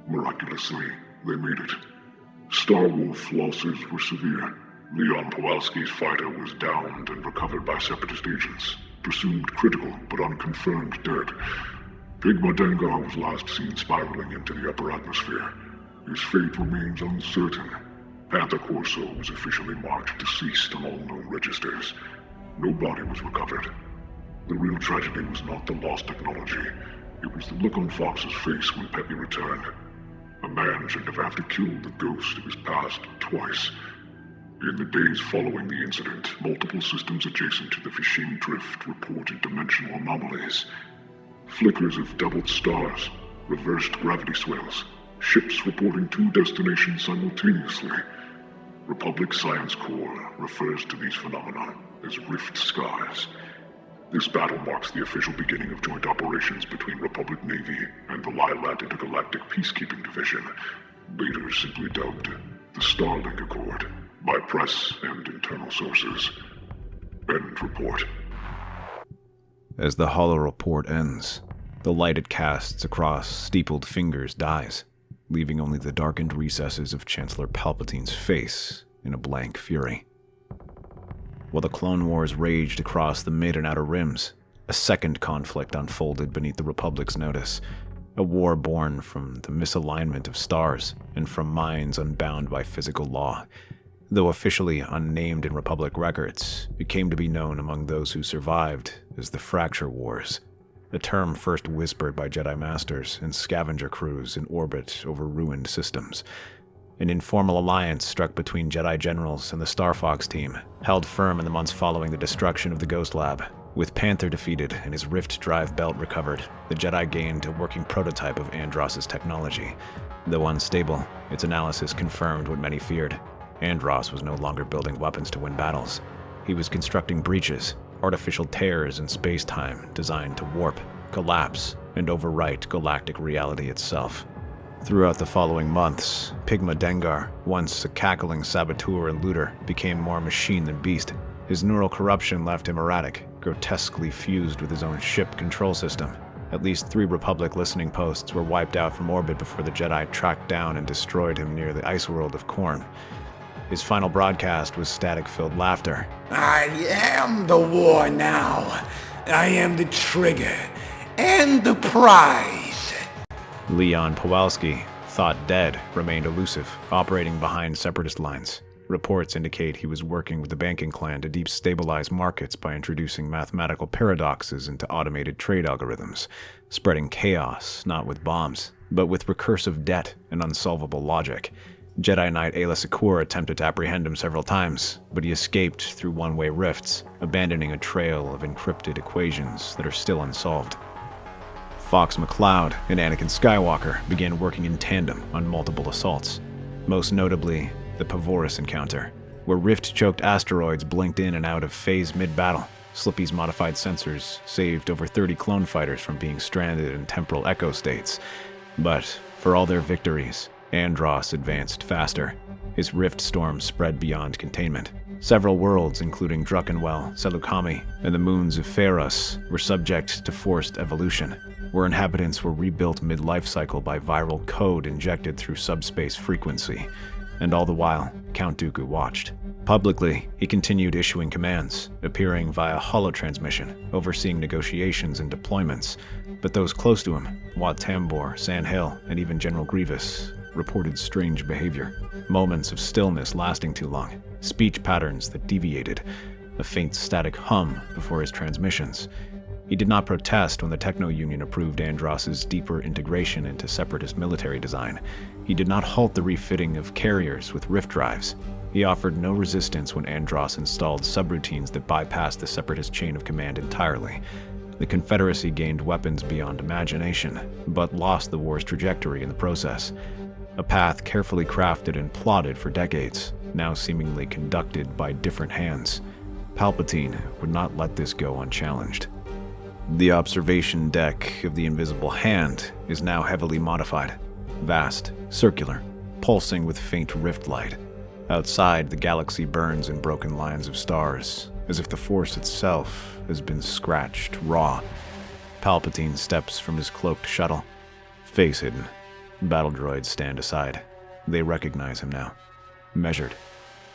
Miraculously, they made it. Starwolf losses were severe. Leon Pawalski's fighter was downed and recovered by Separatist agents, presumed critical but unconfirmed dead. Pigma Dengar was last seen spiraling into the upper atmosphere. His fate remains uncertain. Panther Corso was officially marked deceased on all known registers. No body was recovered. The real tragedy was not the lost technology. It was the look on Fox's face when Peppy returned. A man shouldn't have had to kill the ghost of his past twice. In the days following the incident, multiple systems adjacent to the Fishing Drift reported dimensional anomalies. Flickers of doubled stars, reversed gravity swells, ships reporting two destinations simultaneously. Republic Science Corps refers to these phenomena as rift skies. This battle marks the official beginning of joint operations between Republic Navy and the Lilat Intergalactic Peacekeeping Division, later simply dubbed the Starlink Accord by press and internal sources. End report.
As the hollow report ends, the light it casts across steepled fingers dies, leaving only the darkened recesses of Chancellor Palpatine's face in a blank fury. While the Clone Wars raged across the mid and outer rims, a second conflict unfolded beneath the Republic's notice, a war born from the misalignment of stars and from minds unbound by physical law. Though officially unnamed in Republic records, it came to be known among those who survived as the Fracture Wars, a term first whispered by Jedi Masters and scavenger crews in orbit over ruined systems. An informal alliance struck between Jedi generals and the Star Fox team held firm in the months following the destruction of the Ghost Lab. With Panther defeated and his rift drive belt recovered, the Jedi gained a working prototype of Andros's technology. Though unstable, its analysis confirmed what many feared. Andros was no longer building weapons to win battles. He was constructing breaches, artificial tears in space-time designed to warp, collapse, and overwrite galactic reality itself. Throughout the following months, Pigma Dengar, once a cackling saboteur and looter, became more machine than beast. His neural corruption left him erratic, grotesquely fused with his own ship control system. At least 3 Republic listening posts were wiped out from orbit before the Jedi tracked down and destroyed him near the ice world of Korn. His final broadcast was static-filled laughter.
I am the war now. I am the trigger and the prize.
Leon Pawalski, thought dead, remained elusive, operating behind Separatist lines. Reports indicate he was working with the banking clan to destabilize markets by introducing mathematical paradoxes into automated trade algorithms, spreading chaos not with bombs, but with recursive debt and unsolvable logic. Jedi Knight Aayla Secura attempted to apprehend him several times, but he escaped through one-way rifts, abandoning a trail of encrypted equations that are still unsolved. Fox McCloud and Anakin Skywalker began working in tandem on multiple assaults, most notably the Theorist encounter, where rift-choked asteroids blinked in and out of phase mid-battle. Slippy's modified sensors saved over 30 clone fighters from being stranded in temporal echo states. But for all their victories, Andros advanced faster. His rift storm spread beyond containment. Several worlds, including Druckenwell, Selukami, and the moons of Pharos, were subject to forced evolution, where inhabitants were rebuilt mid-life cycle by viral code injected through subspace frequency. And all the while, Count Dooku watched. Publicly, he continued issuing commands, appearing via holotransmission, overseeing negotiations and deployments. But those close to him, Wat Tambor, San Hill, and even General Grievous, reported strange behavior. Moments of stillness lasting too long, speech patterns that deviated, a faint static hum before his transmissions. He did not protest when the Techno-Union approved Andros's deeper integration into Separatist military design. He did not halt the refitting of carriers with rift drives. He offered no resistance when Andros installed subroutines that bypassed the Separatist chain of command entirely. The Confederacy gained weapons beyond imagination, but lost the war's trajectory in the process. A path carefully crafted and plotted for decades, now seemingly conducted by different hands. Palpatine would not let this go unchallenged. The observation deck of the Invisible Hand is now heavily modified, vast, circular, pulsing with faint rift light. Outside, the galaxy burns in broken lines of stars, as if the Force itself has been scratched raw. Palpatine steps from his cloaked shuttle, face hidden. Battle droids stand aside. They recognize him now. Measured,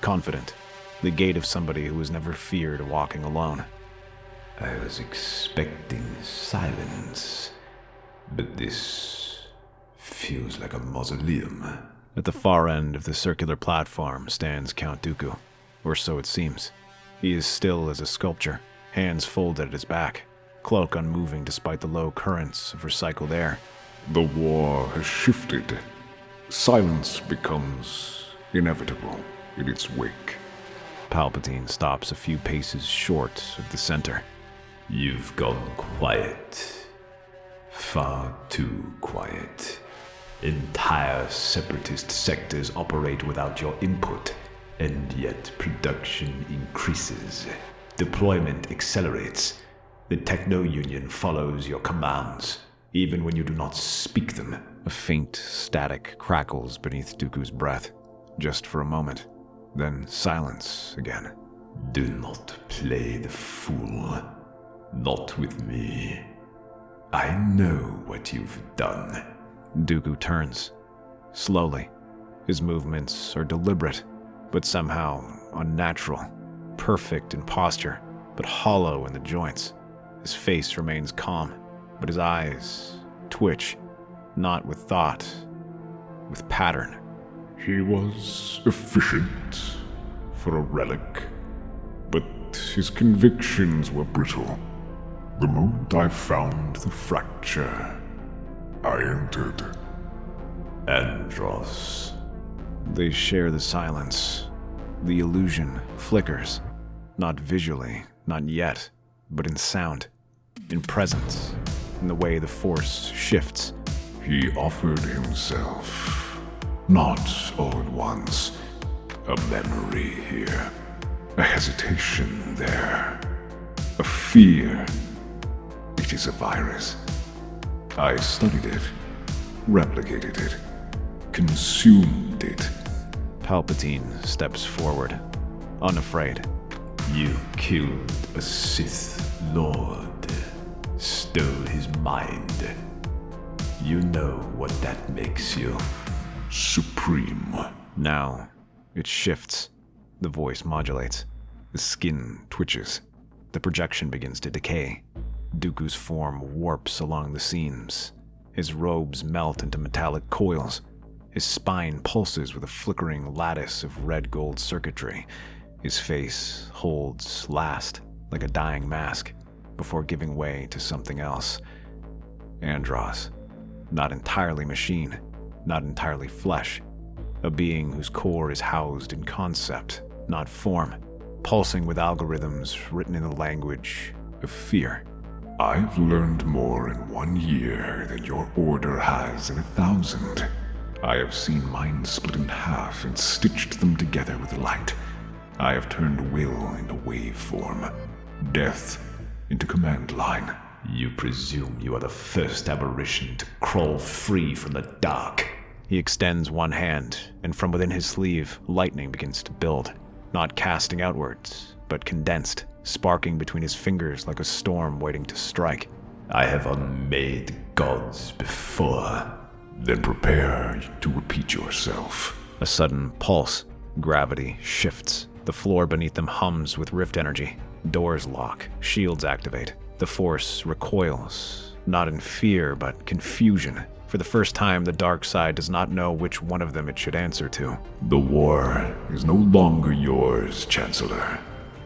confident, the gait of somebody who has never feared walking alone.
I was expecting silence, but this feels like a mausoleum.
At the far end of the circular platform stands Count Dooku, or so it seems. He is still as a sculpture, hands folded at his back, cloak unmoving despite the low currents of recycled air.
The war has shifted. Silence becomes inevitable in its wake.
Palpatine stops a few paces short of the center.
You've gone quiet. Far too quiet. Entire Separatist sectors operate without your input, and yet production increases. Deployment accelerates. The Techno-Union follows your commands, even when you do not speak them.
A faint static crackles beneath Dooku's breath, just for a moment, then silence again.
Do not play the fool. Not with me. I know what you've done.
Dooku turns. Slowly. His movements are deliberate, but somehow unnatural. Perfect in posture, but hollow in the joints. His face remains calm, but his eyes twitch, not with thought, with pattern.
He was efficient for a relic, but his convictions were brittle. The moment I found the fracture, I entered.
Andros.
They share the silence. The illusion flickers, not visually, not yet, but in sound, in presence, in the way the Force shifts.
He offered himself, not all at once. A memory here, a hesitation there, a fear. It is a virus. I studied it, replicated it, consumed it.
Palpatine steps forward, unafraid.
You killed a Sith Lord, stole his mind. You know what that makes you.
Supreme.
Now, it shifts. The voice modulates. The skin twitches. The projection begins to decay. Dooku's form warps along the seams. His robes melt into metallic coils. His spine pulses with a flickering lattice of red-gold circuitry. His face holds last, like a dying mask, before giving way to something else. Andros. Not entirely machine, not entirely flesh. A being whose core is housed in concept, not form, pulsing with algorithms written in the language of fear.
I've learned more in 1 year than your order has in 1,000. I have seen minds split in half and stitched them together with light. I have turned will into waveform, death into command line.
You presume you are the first aberration to crawl free from the dark.
He extends one hand, and from within his sleeve, lightning begins to build, not casting outwards, but condensed, sparking between his fingers like a storm waiting to strike.
I have unmade gods before.
Then prepare to repeat yourself.
A sudden pulse. Gravity shifts. The floor beneath them hums with rift energy. Doors lock. Shields activate. The force recoils, not in fear, but confusion. For the first time, the dark side does not know which one of them it should answer to.
The war is no longer yours, Chancellor.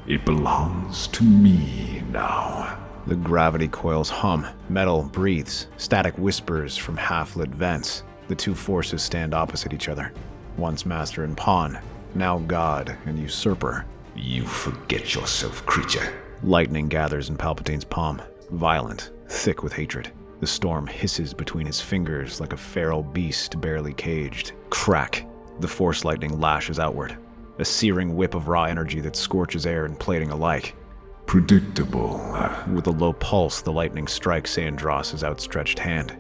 It belongs to me now.
The gravity coils hum. Metal breathes. Static whispers from half-lit vents. The two forces stand opposite each other. Once master and pawn, now god and usurper.
You forget yourself, creature.
Lightning gathers in Palpatine's palm, violent, thick with hatred. The storm hisses between his fingers like a feral beast barely caged. Crack! The force lightning lashes outward. A searing whip of raw energy that scorches air and plating alike.
Predictable.
With a low pulse, the lightning strikes Andros' outstretched hand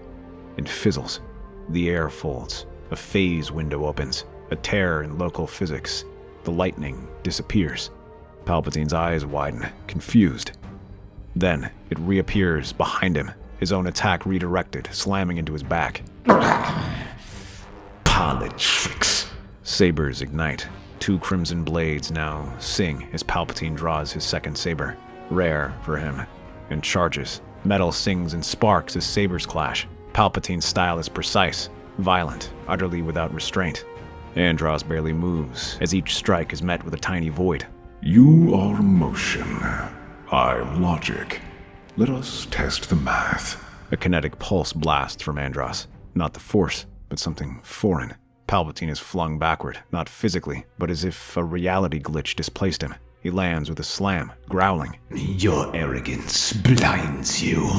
and fizzles. The air folds. A phase window opens. A tear in local physics. The lightning disappears. Palpatine's eyes widen, confused. Then, it reappears behind him, his own attack redirected, slamming into his back.
Parlor tricks.
Sabers ignite. Two crimson blades now sing as Palpatine draws his second saber, rare for him, and charges. Metal sings and sparks as sabers clash. Palpatine's style is precise, violent, utterly without restraint. Andros barely moves, as each strike is met with a tiny void.
You are motion. I am logic. Let us test the math.
A kinetic pulse blasts from Andros. Not the Force, but something foreign. Palpatine is flung backward, not physically, but as if a reality glitch displaced him. He lands with a slam, growling.
Your arrogance blinds you.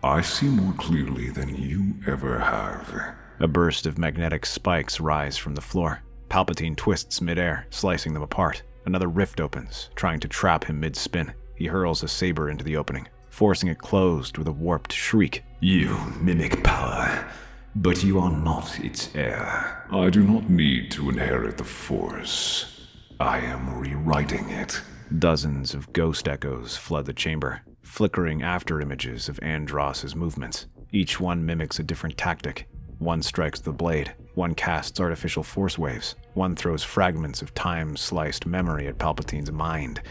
I see more clearly than you ever have.
A burst of magnetic spikes rise from the floor. Palpatine twists midair, slicing them apart. Another rift opens, trying to trap him mid-spin. He hurls a saber into the opening, forcing it closed with a warped shriek.
You mimic power, but you are not its heir.
I do not need to inherit the Force. I am rewriting it.
Dozens of ghost echoes flood the chamber, flickering after-images of Andros' movements. Each one mimics a different tactic. One strikes the blade, one casts artificial force waves, one throws fragments of time-sliced memory at Palpatine's mind.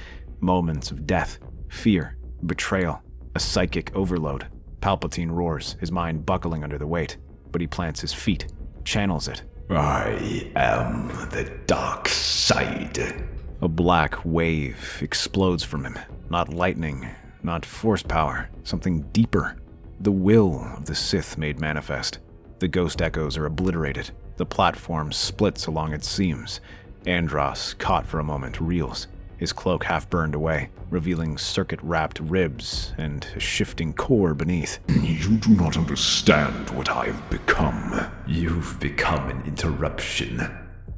Moments of death, fear, betrayal, a psychic overload. Palpatine roars, his mind buckling under the weight, but he plants his feet, channels it.
I am the dark side.
A black wave explodes from him. Not lightning, not force power, something deeper. The will of the Sith made manifest. The ghost echoes are obliterated. The platform splits along its seams. Andros, caught for a moment, reels, his cloak half burned away, revealing circuit-wrapped ribs and a shifting core beneath.
You do not understand what I have become.
You've become an interruption,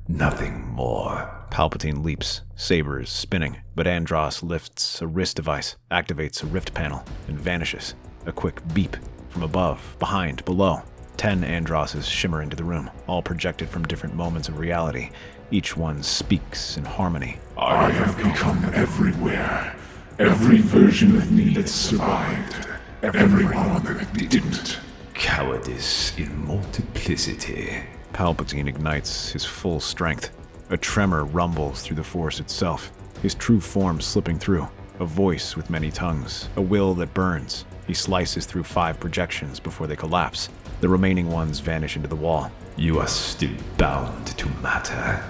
nothing more.
Palpatine leaps, sabers spinning, but Andros lifts a wrist device, activates a rift panel, and vanishes. A quick beep from above, behind, below. 10 Androses shimmer into the room, all projected from different moments of reality. Each one speaks in harmony.
I have become everywhere. Every version of me that survived. Every one that didn't.
Cowardice in multiplicity.
Palpatine ignites his full strength. A tremor rumbles through the Force itself, his true form slipping through. A voice with many tongues, a will that burns. He slices through 5 projections before they collapse. The remaining ones vanish into the wall.
You are still bound to matter,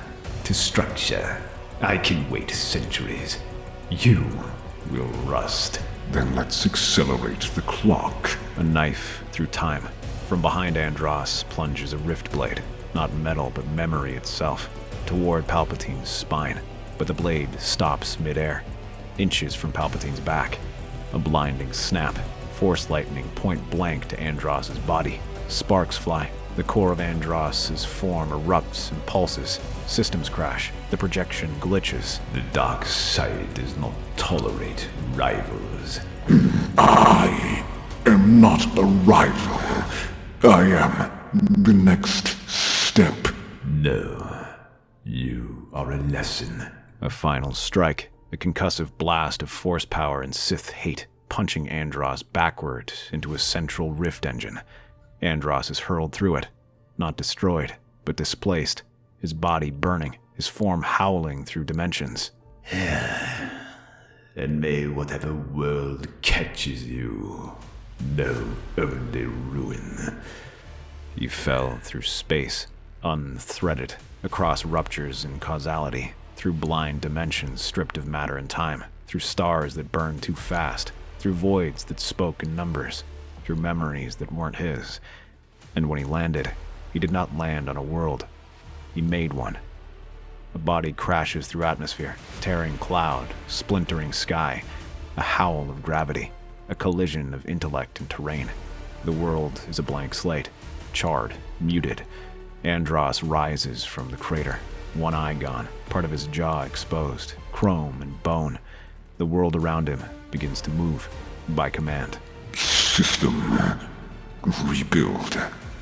to structure. I can wait centuries. You will rust.
Then let's accelerate the clock.
A knife through time. From behind Andros plunges a rift blade, not metal but memory itself, toward Palpatine's spine. But the blade stops midair, inches from Palpatine's back. A blinding snap, force lightning point blank to Andros's body. Sparks fly. The core of Andros's form erupts and pulses. Systems crash. The projection glitches.
The dark side does not tolerate rivals.
I am not a rival. I am the next step.
No, you are a lesson.
A final strike. A concussive blast of force power and Sith hate, punching Andros backward into a central rift engine. Andros is hurled through it, not destroyed, but displaced, his body burning, his form howling through dimensions.
And may whatever world catches you know only ruin.
He fell through space, unthreaded, across ruptures in causality, through blind dimensions stripped of matter and time, through stars that burned too fast, through voids that spoke in numbers, through memories that weren't his. And when he landed, he did not land on a world. He made one. A body crashes through atmosphere, tearing cloud, splintering sky, a howl of gravity, a collision of intellect and terrain. The world is a blank slate, charred, muted. Andros rises from the crater, one eye gone, part of his jaw exposed, chrome and bone. The world around him begins to move, by command.
System rebuild.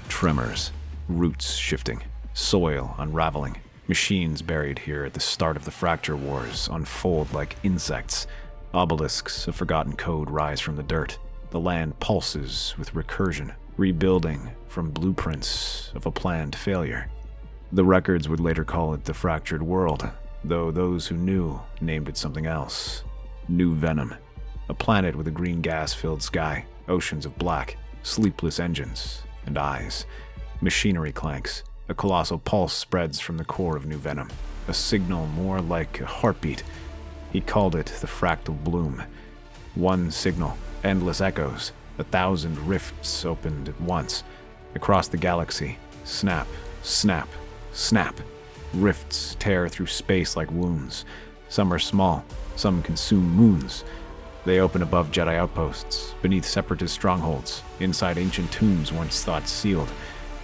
Tremors, roots shifting, soil unraveling. Machines buried here at the start of the fracture wars unfold like insects. Obelisks of forgotten code rise from the dirt. The land pulses with recursion, rebuilding from blueprints of a planned failure. The records would later call it the Fractured World, though those who knew named it something else. New Venom. A planet with a green gas-filled sky, oceans of black, sleepless engines, and eyes. Machinery clanks. A colossal pulse spreads from the core of New Venom, a signal more like a heartbeat. He called it the fractal bloom. One signal, endless echoes, 1,000 rifts opened at once. Across the galaxy, snap, snap, snap. Rifts tear through space like wounds. Some are small, some consume moons. They open above Jedi outposts, beneath Separatist strongholds, inside ancient tombs once thought sealed.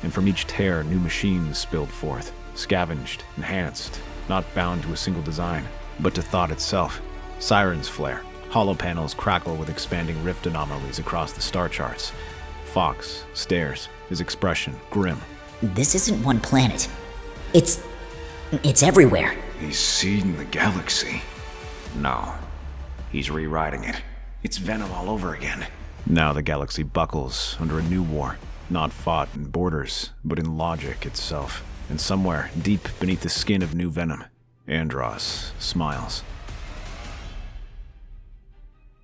And from each tear, new machines spilled forth, scavenged, enhanced, not bound to a single design, but to thought itself. Sirens flare, hollow panels crackle with expanding rift anomalies across the star charts. Fox stares, his expression grim.
This isn't one planet. It's everywhere.
He's seen the galaxy. No, he's rewriting it. It's Venom all over again.
Now the galaxy buckles under a new war, not fought in borders, but in logic itself. And somewhere, deep beneath the skin of New Venom, Andros smiles.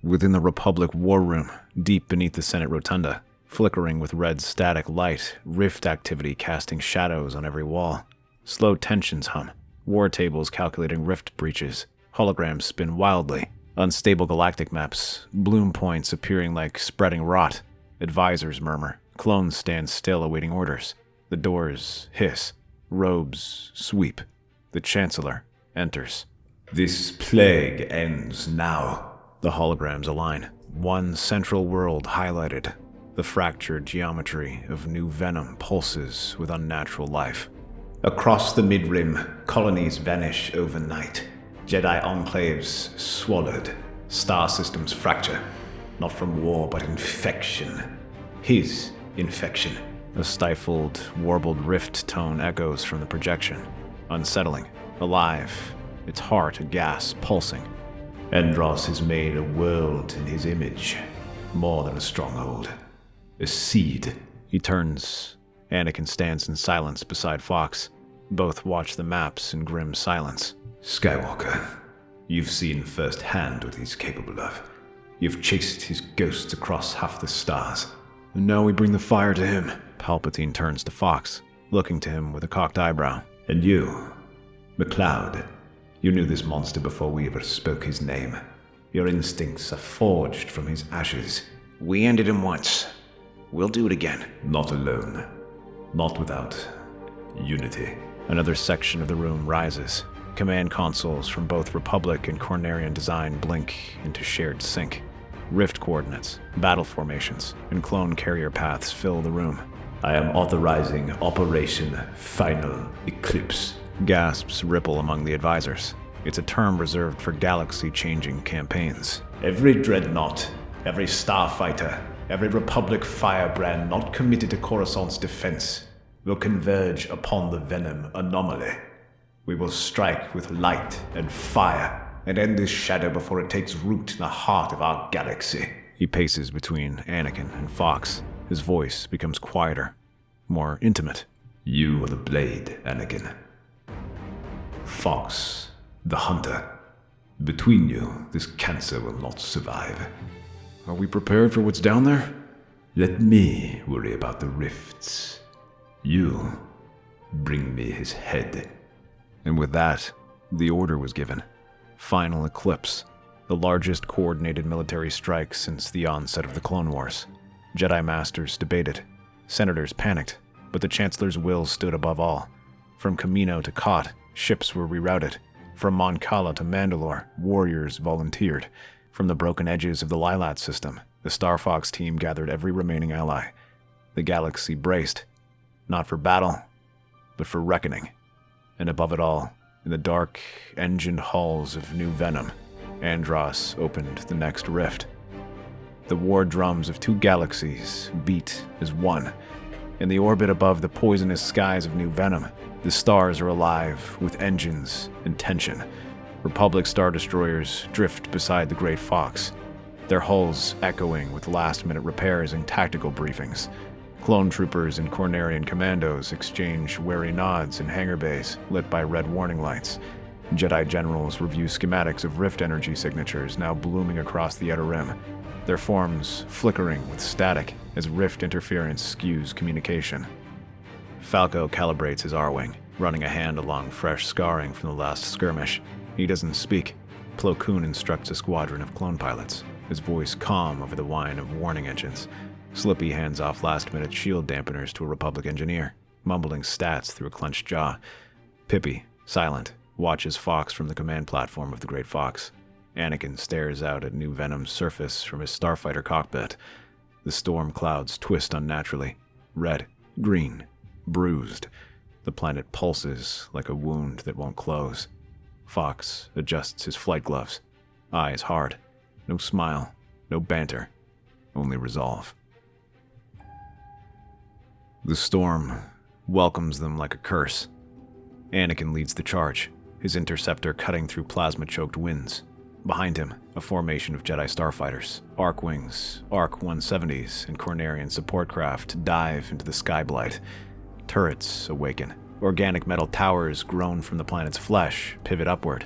Within the Republic war room, deep beneath the Senate rotunda, flickering with red static light, rift activity casting shadows on every wall. Slow tensions hum, war tables calculating rift breaches, holograms spin wildly, unstable galactic maps, bloom points appearing like spreading rot. Advisors murmur, clones stand still awaiting orders. The doors hiss, robes sweep. The Chancellor enters.
This plague ends now.
The holograms align, one central world highlighted. The fractured geometry of New Venom pulses with unnatural life.
Across the Midrim, colonies vanish overnight. Jedi enclaves swallowed. Star systems fracture. Not from war, but infection. His infection.
A stifled, warbled rift tone echoes from the projection. Unsettling, alive, its heart a gas pulsing.
Andros has made a world in his image. More than a stronghold. A seed.
He turns. Anakin stands in silence beside Fox. Both watch the maps in grim silence.
Skywalker, you've seen firsthand what he's capable of. You've chased his ghosts across half the stars.
And now we bring the fire to him. Palpatine turns to Fox, looking to him with a cocked eyebrow.
And you, McLeod, you knew this monster before we ever spoke his name. Your instincts are forged from his ashes.
We ended him once. We'll do it again.
Not alone. Not without unity.
Another section of the room rises. Command consoles from both Republic and Cornerian design blink into shared sync. Rift coordinates, battle formations, and clone carrier paths fill the room.
I am authorizing Operation Final Eclipse.
Gasps ripple among the advisors. It's a term reserved for galaxy-changing campaigns.
Every dreadnought, every starfighter, every Republic firebrand not committed to Coruscant's defense will converge upon the Venom anomaly. We will strike with light and fire and end this shadow before it takes root in the heart of our galaxy.
He paces between Anakin and Fox. His voice becomes quieter, more intimate.
You are the blade, Anakin. Fox, the hunter. Between you, this cancer will not survive.
Are we prepared for what's down there?
Let me worry about the rifts. You bring me his head.
And with that, the order was given. Final Eclipse, the largest coordinated military strike since the onset of the Clone Wars. Jedi Masters debated. Senators panicked, but the Chancellor's will stood above all. From Kamino to Kot, ships were rerouted. From Mon Cala to Mandalore, warriors volunteered. From the broken edges of the Lylat system, the Star Fox team gathered every remaining ally. The galaxy braced, not for battle, but for reckoning. And above it all, in the dark, engined halls of New Venom, Andros opened the next rift. The war drums of two galaxies beat as one. In the orbit above the poisonous skies of New Venom, the stars are alive with engines and tension. Republic Star Destroyers drift beside the Great Fox, their hulls echoing with last-minute repairs and tactical briefings. Clone troopers and Cornerian commandos exchange wary nods in hangar bays lit by red warning lights. Jedi generals review schematics of rift energy signatures now blooming across the Outer Rim, their forms flickering with static as rift interference skews communication. Falco calibrates his R-wing, running a hand along fresh scarring from the last skirmish. He doesn't speak. Plo Koon instructs a squadron of clone pilots, his voice calm over the whine of warning engines. Slippy hands off last-minute shield dampeners to a Republic engineer, mumbling stats through a clenched jaw. Pippi, silent, watches Fox from the command platform of the Great Fox. Anakin stares out at New Venom's surface from his starfighter cockpit. The storm clouds twist unnaturally. Red, green, bruised. The planet pulses like a wound that won't close. Fox adjusts his flight gloves. Eyes hard. No smile, no banter, only resolve. The storm welcomes them like a curse. Anakin leads the charge, his interceptor cutting through plasma-choked winds. Behind him, a formation of Jedi starfighters, Arc-wings, Arc-170s, and Cornerian support craft dive into the skyblight. Turrets awaken. Organic metal towers grown from the planet's flesh pivot upward.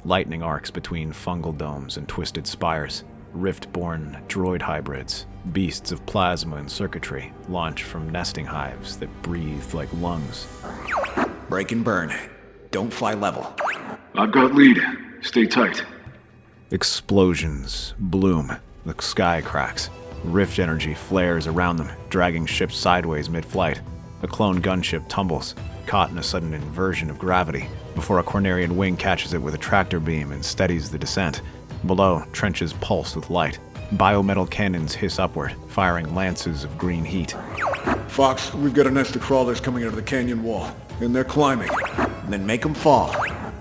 Lightning arcs between fungal domes and twisted spires. Rift-born droid hybrids, beasts of plasma and circuitry, launch from nesting hives that breathe like lungs.
Break and burn. Don't fly level.
I've got lead. Stay tight.
Explosions bloom. The sky cracks. Rift energy flares around them, dragging ships sideways mid-flight. A clone gunship tumbles, caught in a sudden inversion of gravity, before a Cornerian wing catches it with a tractor beam and steadies the descent. Below, trenches pulse with light. Biometal cannons hiss upward, firing lances of green heat.
Fox, we've got a nest of crawlers coming out of the canyon wall, and they're climbing.
Then make them fall.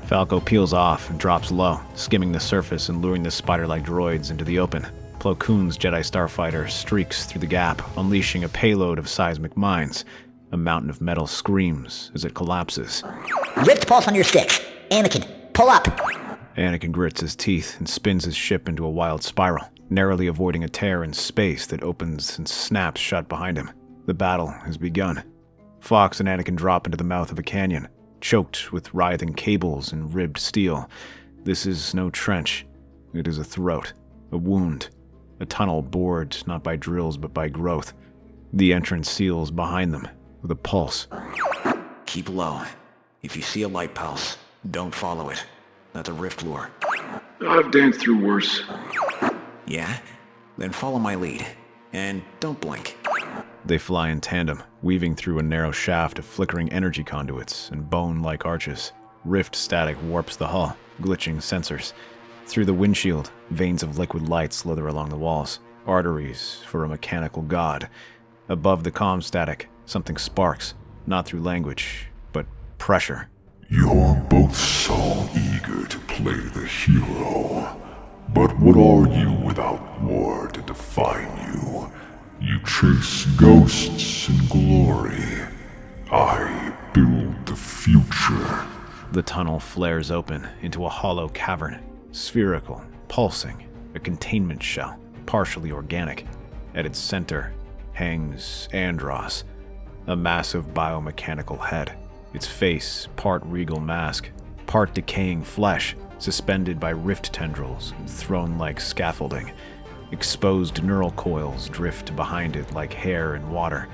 Falco peels off and drops low, skimming the surface and luring the spider-like droids into the open. Plo Koon's Jedi starfighter streaks through the gap, unleashing a payload of seismic mines. A mountain of metal screams as it collapses.
Rift pulse on your sticks. Anakin, pull up.
Anakin grits his teeth and spins his ship into a wild spiral, narrowly avoiding a tear in space that opens and snaps shut behind him. The battle has begun. Fox and Anakin drop into the mouth of a canyon, choked with writhing cables and ribbed steel. This is no trench. It is a throat, a wound, a tunnel bored not by drills but by growth. The entrance seals behind them with a pulse.
Keep low. If you see a light pulse, don't follow it. That's a rift lure.
I've danced through worse.
Yeah? Then follow my lead. And don't blink.
They fly in tandem, weaving through a narrow shaft of flickering energy conduits and bone-like arches. Rift static warps the hull, glitching sensors. Through the windshield, veins of liquid light slither along the walls, arteries for a mechanical god. Above the comm static, something sparks, not through language, but pressure.
You're both so eager to play the hero. But what are you without war to define you? You chase ghosts and glory. I build the future.
The tunnel flares open into a hollow cavern, spherical, pulsing, a containment shell, partially organic. At its center hangs Andros, a massive biomechanical head, its face part regal mask, part decaying flesh, suspended by rift tendrils and throne-like scaffolding. Exposed neural coils drift behind it like hair in water.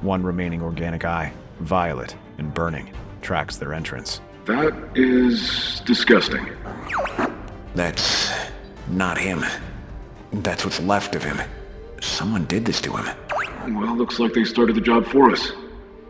One remaining organic eye, violet and burning, tracks their entrance.
That is disgusting.
That's not him. That's what's left of him. Someone did this to him.
Well, looks like they started the job for us.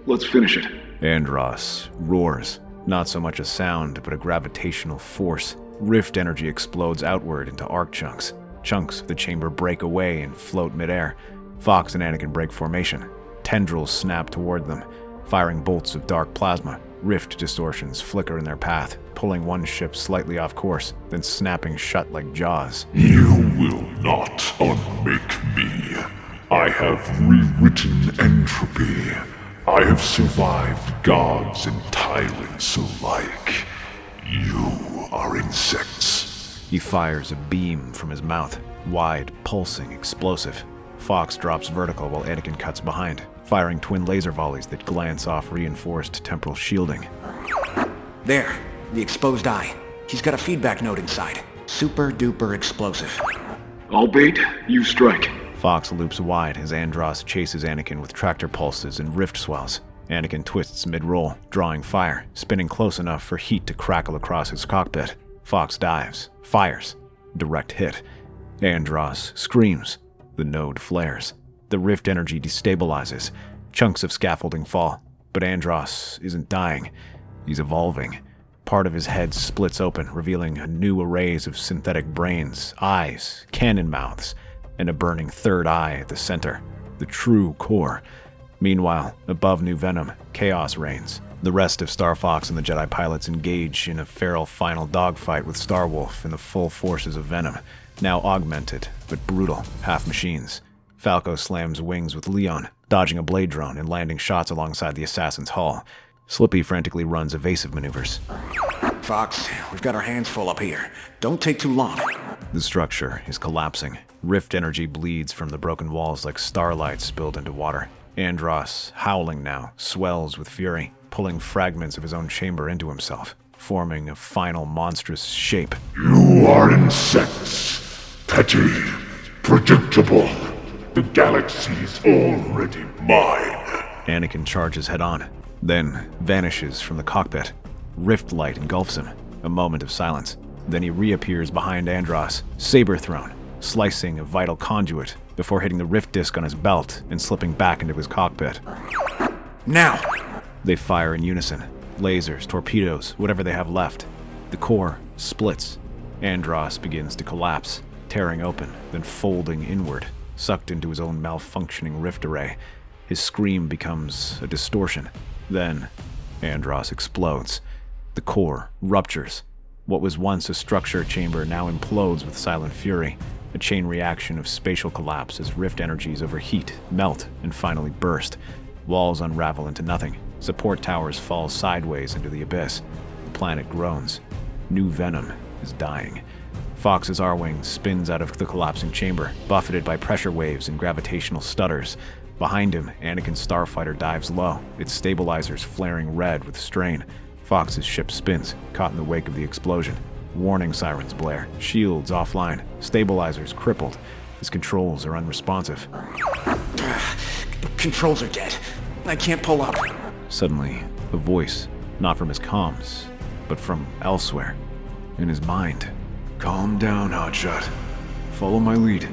Let's finish it.
Andros roars, not so much a sound, but a gravitational force. Rift energy explodes outward into arc chunks. Chunks of the chamber break away and float midair. Fox and Anakin break formation. Tendrils snap toward them, firing bolts of dark plasma. Rift distortions flicker in their path, pulling one ship slightly off course, then snapping shut like jaws.
You will not unmake me. I have rewritten entropy. I have survived gods and tyrants alike. You are insects.
He fires a beam from his mouth, wide, pulsing, explosive. Fox drops vertical while Anakin cuts behind, firing twin laser volleys that glance off reinforced temporal shielding.
There, the exposed eye. He's got a feedback node inside. Super duper explosive.
I'll bait, you strike.
Fox loops wide as Andros chases Anakin with tractor pulses and rift swells. Anakin twists mid-roll, drawing fire, spinning close enough for heat to crackle across his cockpit. Fox dives, fires, direct hit. Andros screams. The node flares. The rift energy destabilizes. Chunks of scaffolding fall. But Andros isn't dying. He's evolving. Part of his head splits open, revealing a new arrays of synthetic brains, eyes, cannon mouths, and a burning third eye at the center, the true core. Meanwhile, above New Venom, chaos reigns. The rest of Star Fox and the Jedi pilots engage in a feral final dogfight with Starwolf and the full forces of Venom, now augmented, but brutal, half-machines. Falco slams wings with Leon, dodging a blade drone and landing shots alongside the assassin's hull. Slippy frantically runs evasive maneuvers.
Fox, we've got our hands full up here. Don't take too long.
The structure is collapsing. Rift energy bleeds from the broken walls like starlight spilled into water. Andros, howling now, swells with fury, pulling fragments of his own chamber into himself, forming a final monstrous shape.
You are insects. Petty. Predictable. The galaxy's already mine.
Anakin charges head-on, then vanishes from the cockpit. Rift light engulfs him. A moment of silence. Then he reappears behind Andros, saber thrown, slicing a vital conduit before hitting the rift disc on his belt and slipping back into his cockpit.
Now!
They fire in unison. Lasers, torpedoes, whatever they have left. The core splits. Andros begins to collapse, tearing open, then folding inward, sucked into his own malfunctioning rift array. His scream becomes a distortion. Then, Andros explodes. The core ruptures. What was once a structure chamber now implodes with silent fury. A chain reaction of spatial collapse as rift energies overheat, melt, and finally burst. Walls unravel into nothing. Support towers fall sideways into the abyss. The planet groans. New Venom is dying. Fox's R-Wing spins out of the collapsing chamber, buffeted by pressure waves and gravitational stutters. Behind him, Anakin Starfighter dives low, its stabilizers flaring red with strain. Fox's ship spins, caught in the wake of the explosion. Warning sirens blare, shields offline, stabilizers crippled. His controls are unresponsive.
controls are dead. I can't pull up.
Suddenly, a voice, not from his comms, but from elsewhere, in his mind.
Calm down, Hotshot. Follow my lead.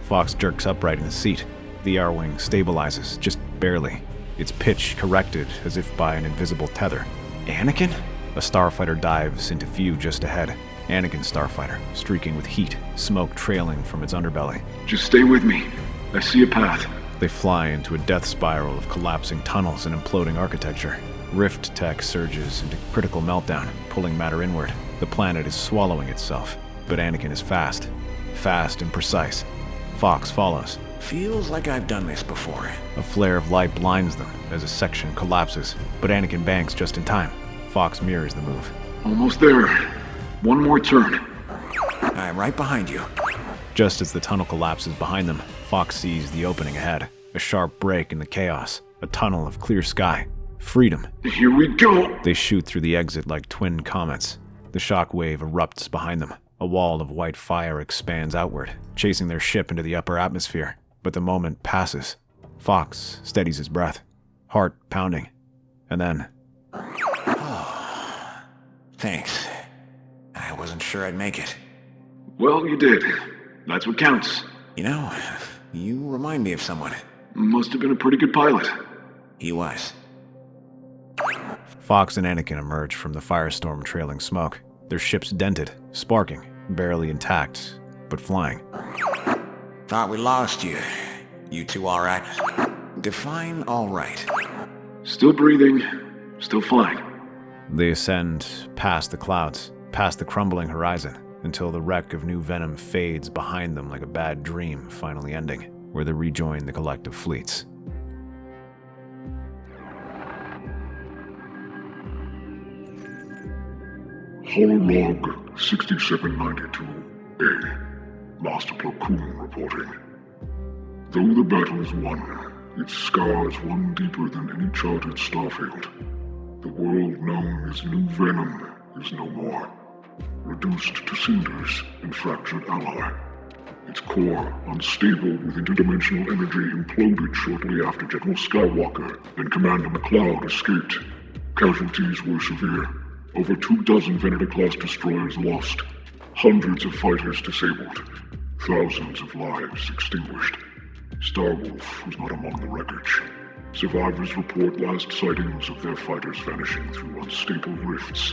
Fox jerks upright in his seat. The R-wing stabilizes, just barely, its pitch corrected as if by an invisible tether.
Anakin?
A starfighter dives into view just ahead. Anakin starfighter, streaking with heat, smoke trailing from its underbelly.
Just stay with me. I see a path.
They fly into a death spiral of collapsing tunnels and imploding architecture. Rift tech surges into critical meltdown, pulling matter inward. The planet is swallowing itself, but Anakin is fast and precise. Fox follows.
Feels like I've done this before.
A flare of light blinds them as a section collapses, but Anakin banks just in time. Fox mirrors the move.
Almost there. One more turn.
I'm right behind you.
Just as the tunnel collapses behind them, Fox sees the opening ahead. A sharp break in the chaos. A tunnel of clear sky. Freedom.
Here we go!
They shoot through the exit like twin comets. The shockwave erupts behind them. A wall of white fire expands outward, chasing their ship into the upper atmosphere. But the moment passes. Fox steadies his breath, heart pounding. And then...
Thanks. I wasn't sure I'd make it.
Well, you did. That's what counts.
You know, you remind me of someone.
Must have been a pretty good pilot.
He was.
Fox and Anakin emerge from the firestorm trailing smoke. Their ships dented, sparking, barely intact, but flying.
Thought we lost you. You two alright? Define alright.
Still breathing, still flying.
They ascend past the clouds, past the crumbling horizon, until the wreck of new venom fades behind them like a bad dream finally ending, where they rejoin the collective fleets.
Hololog 6792A. Master Plo Koon reporting. Though the battle is won, its scars run deeper than any charted starfield. The world known as New Venom is no more. Reduced to cinders and fractured ally. Its core, unstable with interdimensional energy, imploded shortly after General Skywalker and Commander McLeod escaped. Casualties were severe. Over 24 Venator-class destroyers lost. Hundreds of fighters disabled. Thousands of lives extinguished. Starwolf was not among the wreckage. Survivors report last sightings of their fighters vanishing through unstable rifts.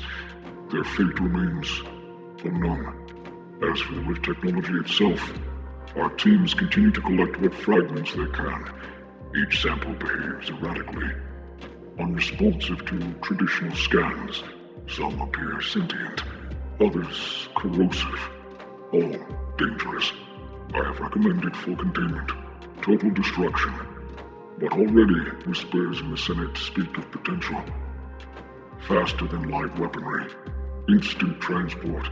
Their fate remains unknown. As for the rift technology itself, our teams continue to collect what fragments they can. Each sample behaves erratically, unresponsive to traditional scans. Some appear sentient, others corrosive, all dangerous. I have recommended full containment, total destruction, but already whispers in the Senate speak of potential. Faster than light weaponry, instant transport,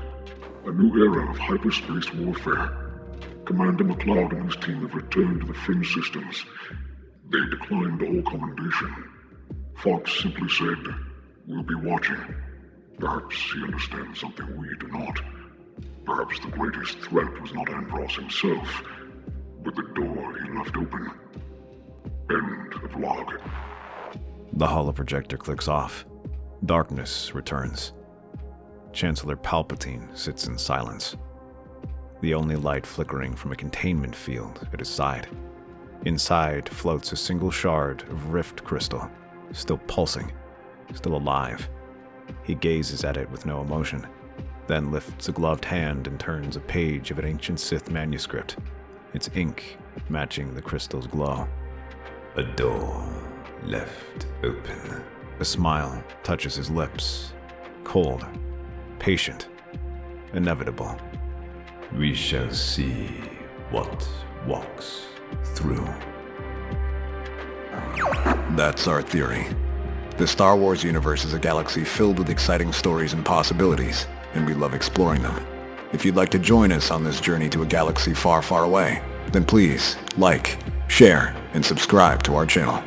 a new era of hyperspace warfare. Commander McLeod and his team have returned to the fringe systems. They declined all commendation. Fox simply said, "We'll be watching." Perhaps he understands something we do not. Perhaps the greatest threat was not Andros himself, but the door he left open. End of log.
The holoprojector clicks off. Darkness returns. Chancellor Palpatine sits in silence, the only light flickering from a containment field at his side. Inside floats a single shard of rift crystal, still pulsing, still alive. He gazes at it with no emotion, then lifts a gloved hand and turns a page of an ancient Sith manuscript, its ink matching the crystal's glow.
A door left open.
A smile touches his lips, cold, patient, inevitable.
We shall see what walks through.
That's our theory. The Star Wars universe is a galaxy filled with exciting stories and possibilities, and we love exploring them. If you'd like to join us on this journey to a galaxy far, far away, then please like, share, and subscribe to our channel.